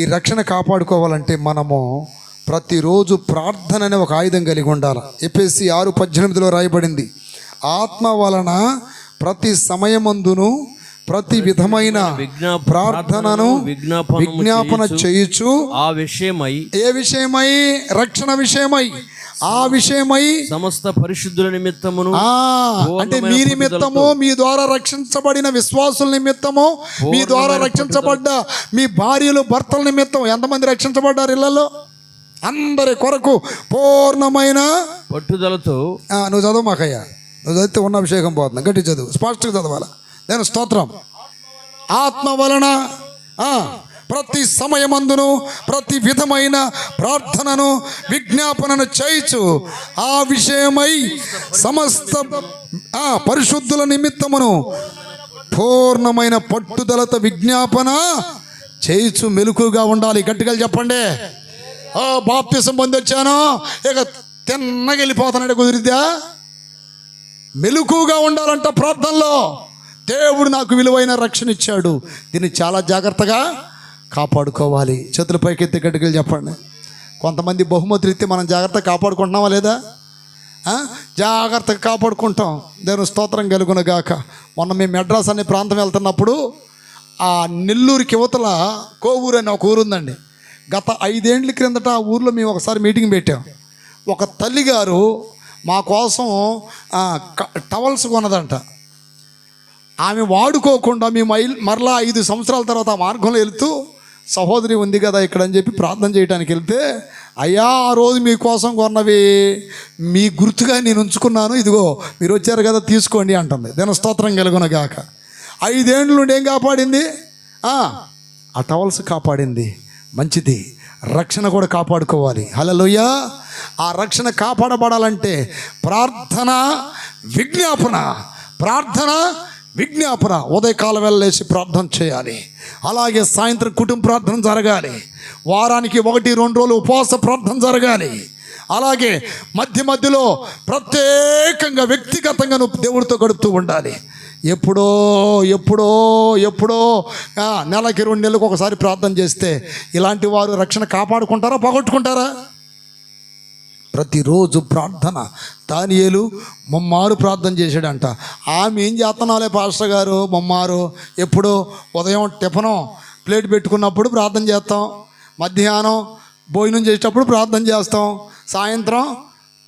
ఈ రక్షణ కాపాడుకోవాలంటే మనము ప్రతిరోజు ప్రార్థన అనే ఒక ఆయుధం కలిగి ఉండాలి. ఎఫెసీ 6:18 రాయబడింది, ఆత్మ వలన ప్రతి సమయమందును ప్రతి విధమైన ప్రార్థనను విజ్ఞాపన చేయుచు ఏ విషయమై? రక్షణ విషయమై, ఆ విషయమై సమస్త పరిశుద్ధుల నిమిత్తమును, అంటే మీ నిమిత్తము, మీ ద్వారా రక్షించబడిన విశ్వాసుల నిమిత్తము, మీ ద్వారా రక్షించబడ్డ మీ భార్యలు భర్తల నిమిత్తం. ఎంతమంది రక్షించబడ్డారు ఇళ్లలో? అందరి కొరకు పూర్ణమైన పట్టుదలతో. నువ్వు చదువు మాకయ్యా, నువ్వు చదివితే ఉన్న అభిషేకం పోతుంది. గట్టి చదువు, స్పష్టంగా చదవాలా. నేను స్తోత్రం. ఆత్మ వలన ప్రతి సమయమందును ప్రతి విధమైన ప్రార్థనను విజ్ఞాపనను చేయుచు ఆ విషయమై సమస్త పరిశుద్ధుల నిమిత్తమును పూర్ణమైన పట్టుదలతో విజ్ఞాపన చేయుచు మెలకుగా ఉండాలి. గట్టిగా చెప్పండి. బాప్తిసం పొంది వచ్చాను ఇక తిన్నగా వెళ్ళిపోతానంటే కుదిరిద్దా? మెలకుగా ఉండాలంట ప్రార్థనలో. దేవుడు నాకు విలువైన రక్షణ ఇచ్చాడు, దీన్ని చాలా జాగ్రత్తగా కాపాడుకోవాలి. చేతుల పైకెత్తి గట్టిగా చెప్పండి. కొంతమంది బహుమతులు ఇస్తే మనం జాగ్రత్తగా కాపాడుకుంటున్నామా లేదా? జాగ్రత్తగా కాపాడుకుంటాం. దేవుని స్తోత్రం కలుగునగాక. మొన్న మేము మెడ్రాస్ అనే ప్రాంతం వెళ్తున్నప్పుడు ఆ నెల్లూరుకి యువతల కోవూరు అని ఒక ఊరు ఉందండి. గత 5 ఏళ్ళ క్రిందట ఆ ఊర్లో మేము ఒకసారి మీటింగ్ పెట్టాం. ఒక తల్లిగారు మా కోసం టవల్స్ కొన్నదంట. ఆమె వాడుకోకుండా మేము మరలా 5 సంవత్సరాల తర్వాత ఆ మార్గంలో వెళ్తూ సహోదరి ఉంది కదా ఇక్కడ అని చెప్పి ప్రార్థన చేయడానికి వెళ్తే, అయ్యా ఆ రోజు మీకోసం కొన్నవి మీ గుర్తుగా నేను ఉంచుకున్నాను, ఇదిగో మీరు వచ్చారు కదా తీసుకోండి అంటుంది. దేని స్తోత్రం కలుగునగాక. 5 ఏళ్ళ నుండి ఏం కాపాడింది? ఆ టవల్స్ కాపాడింది. మంచిది. రక్షణ కూడా కాపాడుకోవాలి. హల్లెలూయా. ఆ రక్షణ కాపాడబడాలంటే ప్రార్థన విజ్ఞాపన, ప్రార్థన విజ్ఞాపన. ఉదయకాలం వెళ్ళేసి ప్రార్థన చేయాలి. అలాగే సాయంత్రం కుటుంబ ప్రార్థన జరగాలి. వారానికి 1-2 రోజులు ఉపవాస ప్రార్థన జరగాలి. అలాగే మధ్య మధ్యలో ప్రత్యేకంగా వ్యక్తిగతంగా నువ్వు దేవుడితో గడుపుతూ ఉండాలి. ఎప్పుడో ఎప్పుడో ఎప్పుడో నెలకి 2 నెలలకు ఒకసారి ప్రార్థన చేస్తే ఇలాంటి వారు రక్షణ కాపాడుకుంటారా పోగొట్టుకుంటారా? ప్రతిరోజు ప్రార్థన. దానియేలు ముమ్మారు ప్రార్థన చేశాడంట. ఆమె ఏం చేస్తున్నాలే పాస్టర్ గారు ముమ్మారు? ఎప్పుడు ఉదయం టిఫను ప్లేట్ పెట్టుకున్నప్పుడు ప్రార్థన చేస్తాం, మధ్యాహ్నం భోజనం చేసేటప్పుడు ప్రార్థన చేస్తాం, సాయంత్రం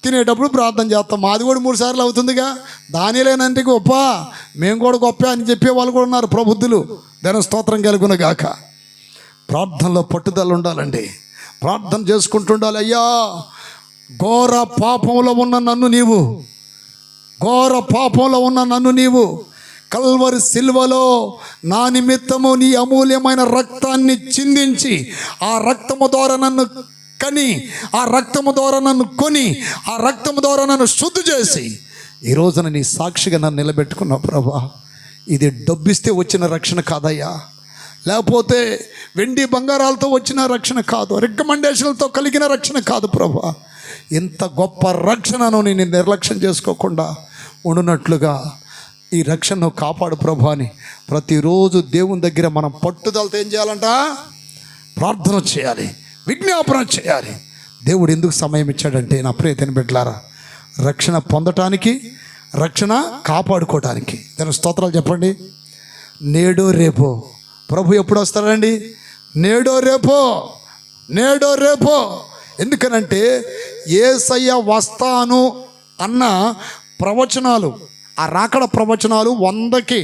తినేటప్పుడు ప్రార్థన చేస్తాం. మాది కూడా 3 సార్లు అవుతుందిగా. దానియేలేనంటే గొప్ప, మేము కూడా గొప్ప అని చెప్పే వాళ్ళు కూడా ఉన్నారు ప్రబుద్ధులు. దాని స్తోత్రం కలుగునగాక. ప్రార్థనలో పట్టుదల ఉండాలండి. ప్రార్థన చేసుకుంటుండాలి. అయ్యా ఘోర పాపంలో ఉన్న నన్ను నీవు, ఘోర పాపంలో ఉన్న నన్ను నీవు కల్వరి సిల్వలో నా నిమిత్తము నీ అమూల్యమైన రక్తాన్ని చిందించి ఆ రక్తము ద్వారా నన్ను కని, ఆ రక్తము ద్వారా నన్ను కొని, ఆ రక్తము ద్వారా నన్ను శుద్ధి చేసి ఈ రోజున నీ సాక్షిగా నన్ను నిలబెట్టుకున్నావు ప్రభా. ఇది డబ్బిస్తే వచ్చిన రక్షణ కాదయ్యా, లేకపోతే వెండి బంగారాలతో వచ్చిన రక్షణ కాదు, రికమెండేషన్లతో కలిగిన రక్షణ కాదు ప్రభా. ఇంత గొప్ప రక్షణను నేను నిర్లక్ష్యం చేసుకోకుండా ఉండునట్లుగా ఈ రక్షణను కాపాడు ప్రభా అని ప్రతిరోజు దేవుని దగ్గర మనం పట్టుదలతో ఏం చేయాలంట? ప్రార్థన చేయాలి, విజ్ఞాపన చేయాలి. దేవుడు ఎందుకు సమయం ఇచ్చాడంటే నా ప్రియతని బిడ్డలారా, రక్షణ పొందటానికి, రక్షణ కాపాడుకోవటానికి. దాని స్తోత్రాలు చెప్పండి. నేడో రేపో ప్రభు ఎప్పుడు వస్తాడండి? నేడో రేపో, నేడో రేపో. ఎందుకనంటే యేసయ్య వస్తాను అన్న ప్రవచనాలు, ఆ రాకడ ప్రవచనాలు 100కి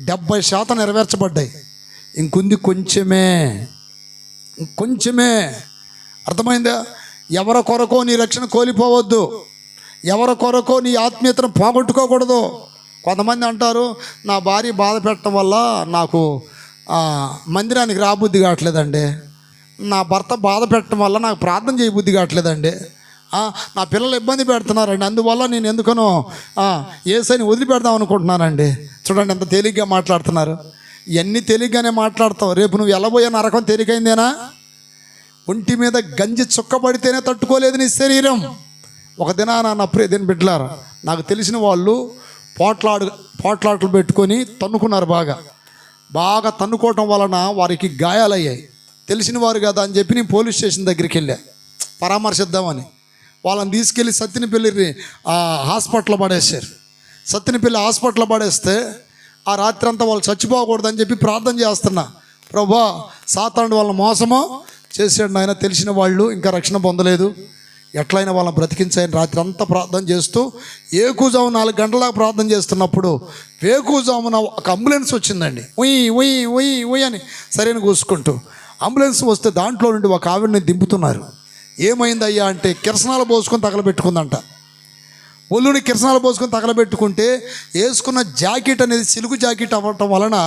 70% నెరవేర్చబడ్డాయి. ఇంకొంది కొంచెమే, కొంచెమే. అర్థమైందా? ఎవరి కొరకో నీ రక్షణ కోల్పోవద్దు, ఎవరి కొరకో నీ ఆత్మీయతను పోగొట్టుకోకూడదు. కొంతమంది అంటారు, నా భార్య బాధ పెట్టడం వల్ల నాకు మందిరానికి రాబుద్ధి కావట్లేదండి, నా భర్త బాధ పెట్టడం వల్ల నాకు ప్రార్థన చేయబుద్ధి కావట్లేదండి, నా పిల్లలు ఇబ్బంది పెడుతున్నారండి, అందువల్ల నేను ఎందుకనో యేసయ్యని వదిలిపెడదాం అనుకుంటున్నానండి. చూడండి ఎంత తేలిగ్గా మాట్లాడుతున్నారు. ఇవన్నీ తేలిగ్గానే మాట్లాడతావు. రేపు నువ్వు వెళ్ళబోయే నరకం తేలికైందేనా? ఒంటి మీద గంజి చుక్కబడితేనే తట్టుకోలేదు నీ శరీరం. ఒక దినాన నా ప్రియదేని బిడ్డలారా, నాకు తెలిసిన వాళ్ళు పోట్లాటలు పెట్టుకొని తన్నుకున్నారు. బాగా తన్నుకోవటం వలన వారికి గాయాలయ్యాయి. తెలిసిన వారు కదా అని చెప్పి నేను పోలీస్ స్టేషన్ దగ్గరికి వెళ్ళా పరామర్శిద్దామని. వాళ్ళని తీసుకెళ్ళి సత్తినపల్లి హాస్పిటల్లో పడేశారు. సత్తినపల్లి హాస్పిటల్లో పడేస్తే ఆ రాత్రి అంతా వాళ్ళు చచ్చిపోకూడదని చెప్పి ప్రార్థన చేస్తున్నా. ప్రభా, సాతానుడు వాళ్ళని మోసమో చేసాడు నాయన, తెలిసిన వాళ్ళు ఇంకా రక్షణ పొందలేదు, ఎట్లయినా వాళ్ళని బ్రతికించాయని రాత్రి అంతా ప్రార్థన చేస్తూ ఏకూజాము 4 గంటలకు ప్రార్థన చేస్తున్నప్పుడు వేకూజామున ఒక అంబులెన్స్ వచ్చిందండి. ఉయ్ ఉయ్ ఉయ్ ఉయ్ అని సరైన కూసుకుంటూ అంబులెన్స్ వస్తే దాంట్లో నుండి ఒక ఆవిడని దింపుతున్నారు. ఏమైందయ్యా అంటే కిరసనాలు పోసుకొని తగలబెట్టుకుందంట. ఒళ్ళుని కిరసనాలు పోసుకొని తగలబెట్టుకుంటే వేసుకున్న జాకెట్ అనేది సిలుగు జాకెట్ అవ్వటం వలన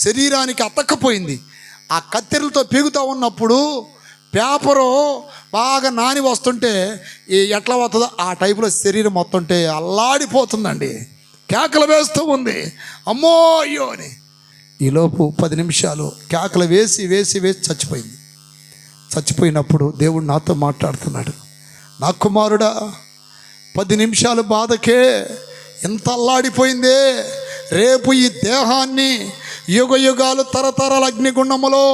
శరీరానికి అతక్కపోయింది. ఆ కత్తెరలతో పీగుతూ ఉన్నప్పుడు పేపరు బాగా నాని వస్తుంటే ఎట్లా వస్తుందో ఆ టైపులో శరీరం వస్తుంటే అల్లాడిపోతుందండి, కేకలు వేస్తూ ఉంది, అమ్మో అయ్యో అని. ఈలోపు 10 నిమిషాలు కేకలు వేసి వేసి వేసి చచ్చిపోయింది. చచ్చిపోయినప్పుడు దేవుడు నాతో మాట్లాడుతున్నాడు, నా కుమారుడా 10 నిమిషాలు బాధకే ఎంత అల్లాడిపోయిందే, రేపు ఈ దేహాన్ని యుగ యుగాలు తరతరాల అగ్నిగుండములో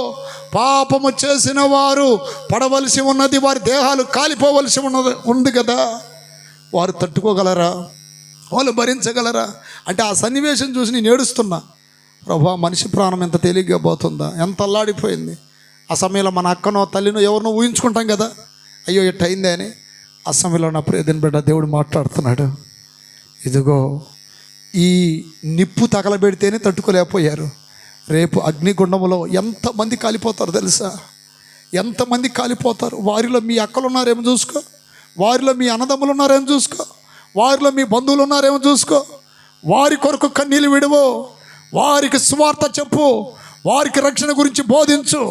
పాపము చేసిన వారు పడవలసి ఉన్నది, వారి దేహాలు కాలిపోవలసి ఉంది కదా, వారు తట్టుకోగలరా, వాళ్ళు భరించగలరా అంటే ఆ సన్నివేశం చూసి నేను ఏడుస్తున్నా. ప్రభా, మనిషి ప్రాణం ఎంత తేలిగ్గా పోతుందా, ఎంత అల్లాడిపోయింది. ఆ సమయంలో మన అక్కనో తల్లినో ఎవరినో ఊహించుకుంటాం కదా, అయ్యో ఎట్ట అయిందే అని. ఆ సమయంలో నా ప్రియదని బిడ్డ దేవుడు మాట్లాడుతున్నాడు, ఇదిగో ఈ నిప్పు తగలబెడితేనే తట్టుకోలేకపోయారు, రేపు అగ్నిగుండంలో ఎంతమంది కాలిపోతారు తెలుసా, ఎంతమంది కాలిపోతారు. వారిలో మీ అక్కలు ఉన్నారేమో చూసుకో, వారిలో మీ అన్నదమ్ములు ఉన్నారేమో చూసుకో, వారిలో మీ బంధువులు ఉన్నారేమో చూసుకో. వారి కొరకు కన్నీళ్ళు విడువు, వారికి సువార్త చెప్పు, వారికి రక్షణ గురించి బోధించు.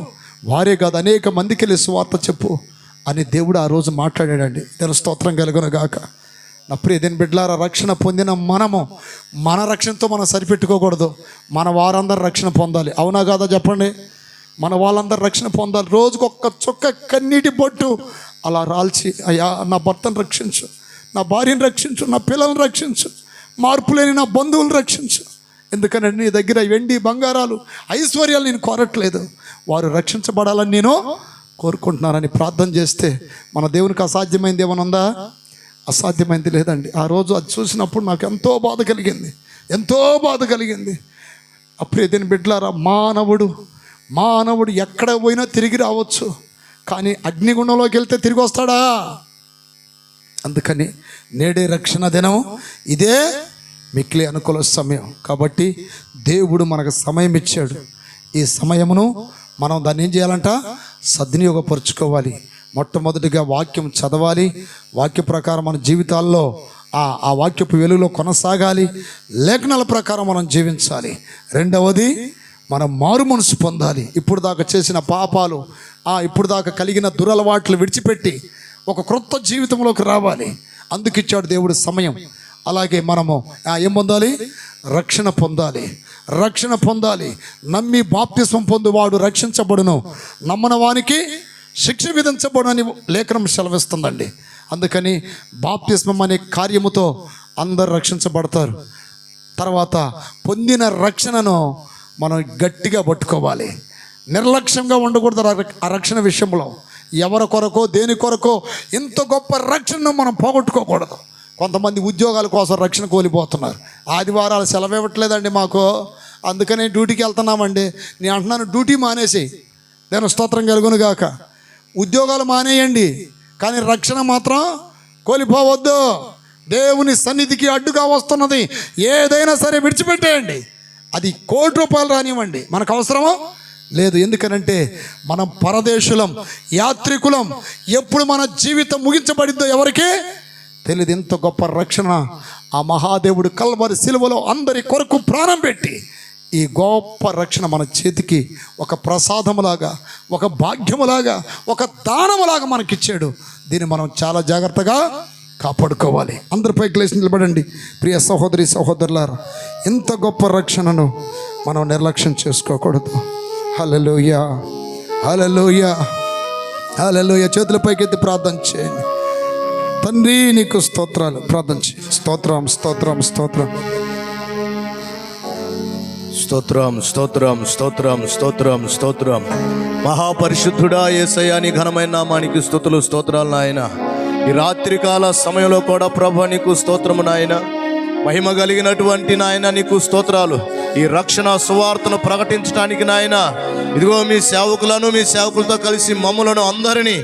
వారే కాదు అనేక మందికి వెళ్ళి సువార్త చెప్పు అని దేవుడు ఆ రోజు మాట్లాడాడండి. నేను స్తోత్రం కలుగును గాక. నా ప్రియ దేని బిడ్డలారా, రక్షణ పొందిన మనము మన రక్షణతో మనం సరిపెట్టుకోకూడదు, మన వారందరూ రక్షణ పొందాలి. అవునా కాదా చెప్పండి? మన వాళ్ళందరూ రక్షణ పొందాలి. రోజుకు ఒక్క చుక్క కన్నీటి బొట్టు అలా రాల్చి, అయ్యా నా భర్తను రక్షించు, నా భార్యను రక్షించు, నా పిల్లలను రక్షించు, మార్పు లేని నా బంధువులను రక్షించు. ఎందుకంటే నీ దగ్గర వెండి బంగారాలు ఐశ్వర్యాలు నేను కోరట్లేదు, వారు రక్షించబడాలని నేను కోరుకుంటున్నానని ప్రార్థన చేస్తే మన దేవునికి అసాధ్యమైంది ఏమైనా ఉందా? అసాధ్యమైంది లేదండి. ఆ రోజు అది చూసినప్పుడు నాకు ఎంతో బాధ కలిగింది, ఎంతో బాధ కలిగింది. అప్పుడే దీని బిడ్డలారా, మానవుడు ఎక్కడ పోయినా తిరిగి రావచ్చు, కానీ అగ్నిగుండంలోకి వెళ్తే తిరిగి వస్తాడా? అందుకని నేడే రక్షణ దినం, ఇదే మిక్కిలి అనుకూల సమయం. కాబట్టి దేవుడు మనకు సమయం ఇచ్చాడు. ఈ సమయమును మనం దాన్ని ఏం చేయాలంట? సద్వినియోగపరుచుకోవాలి. మొట్టమొదటిగా వాక్యం చదవాలి, వాక్య ప్రకారం మన జీవితాల్లో ఆ వాక్యపు వెలుగులో కొనసాగాలి, లేఖనాల ప్రకారం మనం జీవించాలి. రెండవది, మనం మారు మనసు పొందాలి. ఇప్పుడు దాకా చేసిన పాపాలు, ఇప్పుడు దాకా కలిగిన దురలవాట్లు విడిచిపెట్టి ఒక క్రొత్త జీవితంలోకి రావాలి. అందుకిచ్చాడు దేవుడు సమయం. అలాగే మనము ఏం పొందాలి? రక్షణ పొందాలి, రక్షణ పొందాలి. నమ్మి బాప్తిస్మం పొందువాడు రక్షించబడును, నమ్మని వానికి శిక్ష విధించబడునని లేఖనం సెలవిస్తుందండి. అందుకని బాప్తిస్మం అనే కార్యముతో అందరు రక్షించబడతారు. తర్వాత పొందిన రక్షణను మనం గట్టిగా పట్టుకోవాలి, నిర్లక్ష్యంగా ఉండకూడదు. ఆ రక్షణ విషయంలో ఎవరి కొరకో దేని కొరకో ఇంత గొప్ప రక్షణను మనం పోగొట్టుకోకూడదు. కొంతమంది ఉద్యోగాల కోసం రక్షణ కోల్పోతున్నారు. ఆదివారాలు సెలవు ఇవ్వట్లేదండి మాకు, అందుకనే డ్యూటీకి వెళ్తున్నామండి. నేను అంటున్నాను, డ్యూటీ మానేసి, నేను స్తోత్రం కలుగును గాక. ఉద్యోగాలు మానేయండి, కానీ రక్షణ మాత్రం కోల్పోవద్దు. దేవుని సన్నిధికి అడ్డుగా వస్తున్నది ఏదైనా సరే విడిచిపెట్టేయండి. అది ₹1,00,00,000 రానివ్వండి, మనకు అవసరమా లేదు. ఎందుకనంటే మనం పరదేశులం, యాత్రికులం. ఎప్పుడు మన జీవితం ముగించబడిద్దో ఎవరికీ తెలియదు. ఎంత గొప్ప రక్షణ ఆ మహాదేవుడు కల్వరి సిలువలో అందరి కొరకు ప్రాణం పెట్టి ఈ గొప్ప రక్షణ మన చేతికి ఒక ప్రసాదములాగా, ఒక భాగ్యములాగా, ఒక దానములాగా మనకిచ్చాడు. దీన్ని మనం చాలా జాగ్రత్తగా కాపాడుకోవాలి. అందరిపై లేచి నిలబడండి. ప్రియ సహోదరి సహోదరులారా, ఇంత గొప్ప రక్షణను మనం నిర్లక్ష్యం చేసుకోకూడదు. హల్లెలూయా, హల్లెలూయా, హల్లెలూయా. చేతులపైకెత్తి ప్రార్థన చేయండి. తండ్రి నీకు స్తోత్రాలు. ప్రార్థన చేయండి. స్తోత్రం, స్తోత్రం, స్తోత్రం, స్తోత్రం, స్తోత్రం, స్తోత్రం, స్తోత్రం, స్తోత్రం. మహాపరిశుద్ధుడా యేసయ్యా, నీ ఘనమైన నామానికి స్తుతులు, స్తోత్రాలు నాయన. ఈ రాత్రికాల సమయంలో కూడా ప్రభు నీకు స్తోత్రము నాయన. మహిమ కలిగినటువంటి నాయన నీకు స్తోత్రాలు. ఈ రక్షణ సువార్తను ప్రకటించడానికి నాయన ఇదిగో మీ సేవకులను మీ సేవకులతో కలిసి మమ్ములను అందరినీ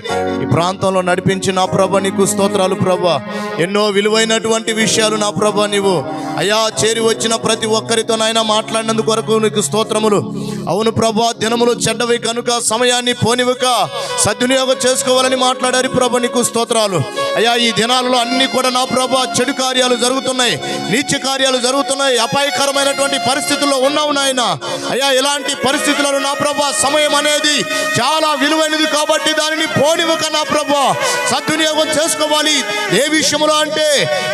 ఈ ప్రాంతంలో నడిపించి నా ప్రభ నీకు స్తోత్రాలు ప్రభా. ఎన్నో విలువైనటువంటి విషయాలు నా ప్రభ నీవు అయా చేరి వచ్చిన ప్రతి ఒక్కరితో నాయన మాట్లాడినందుకు వరకు నీకు స్తోత్రములు. అవును ప్రభా, దినములు చెడ్డవి కనుక సమయాన్ని పోనివ్వక సద్వినియోగం చేసుకోవాలని మాట్లాడారు ప్రభా, నీకు స్తోత్రాలు. అయ్యా ఈ దినాలలో అన్ని కూడా నా ప్రభా చెడు కార్యాలు జరుగుతున్నాయి, నీచ కార్యాలు జరుగుతున్నాయి, అపాయకరమైనటువంటి పరిస్థితుల్లో ఉన్నావు నాయన. అయ్యా ఇలాంటి పరిస్థితులను నా ప్రభా సమయం అనేది చాలా విలువైనది కాబట్టి దానిని పోనివ్వక నా ప్రభా సద్వినియోగం చేసుకోవాలి. ఏ విషయంలో అంటే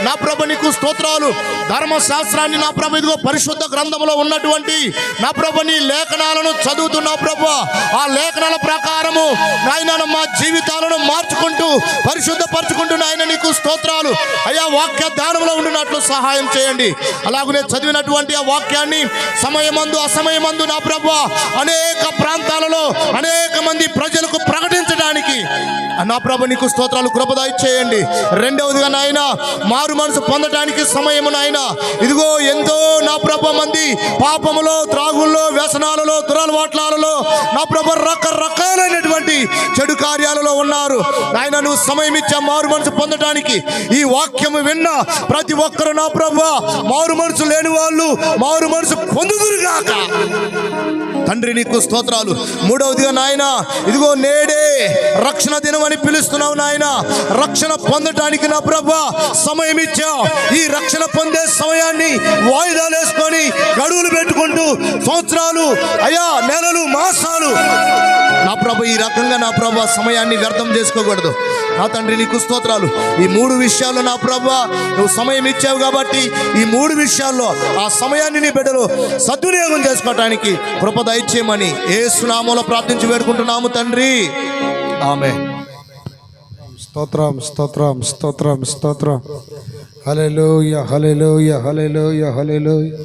నా ప్రభ నీకు స్తోత్రాలు, ధర్మశాస్త్రాన్ని నా ప్రభ ఇదిగో పరిశుద్ధ గ్రంథంలో ఉన్నటువంటి నా ప్రభ నీ లేఖనాలను చదువుతున్నా ప్రభ, ఆ లేఖనాల ప్రకారము నాయన మా జీవితాలను మార్చుకుంటూ పరిశుద్ధపరచుకుంటూ నాయన నీకు స్తోత్రాలు. అయ్యా వాక్య ధ్యానంలో ఉండినట్లు సహాయం చేయండి. అలాగనే చదివినటువంటి ఆ వాక్యాన్ని సమయమందు అసమయమందు నా ప్రభ అనేక ప్రాంతాలలో అనేక మంది ప్రజలకు ప్రకటించడానికి నా ప్రభ నీకు స్తోత్రాలు కృపదాయి చేయండి. రెండవదిగా నాయన మారు మనసు పొందడానికి సమయము నాయన ఇదిగో ఎంతో నా ప్రభ మంది పాపములో, త్రాగుల్లో, వ్యసనాలలో, దురలవాట్లలో నా ప్రభ రకరకాలైనటువంటి చెడు కార్యాలలో ఉన్నారు నాయన. నువ్వు సమయం ఇచ్చా మారు మనసు పొందడానికి. ఈ వాక్యము విన్న ప్రతి ఒక్కరు నా ప్రభ మారు మనసు లేని వాళ్ళు మారు మనసు పొందుదురుగాక తండ్రి నీకు స్తోత్రాలు. మూడవదిగా నాయన ఇదిగో నేడే రక్షణ దినం అని పిలుస్తున్నావు నాయన. రక్షణ పొందటానికి నా ప్రభ సమయం ఇచ్చావు. ఈ రక్షణ పొందే సమయాన్ని వాయిదాలు వేసుకొని గడువులు పెట్టుకుంటూ సంవత్సరాలు అయ్యా నెలలు మాసాలు నా ప్రభ ఈ రకంగా నా ప్రభ సమయాన్ని వ్యర్థం చేసుకోకూడదు నా తండ్రి నీకు స్తోత్రాలు. ఈ మూడు విషయాల్లో నా ప్రభ నువ్వు సమయం ఇచ్చావు కాబట్టి ఈ మూడు విషయాల్లో ఆ సమయాన్ని నీ బిడ్డలు సద్వినియోగం చేసుకోవటానికి కృప దయచేయమని యేసు నామములో ప్రార్థించి వేడుకుంటున్నాము తండ్రి, ఆమేన్. స్తోత్రం స్తోత్రం స్తోత్రం స్తోత్రం. హల్లెలూయా హల్లెలూయా హల్లెలూయా హల్లెలూయా.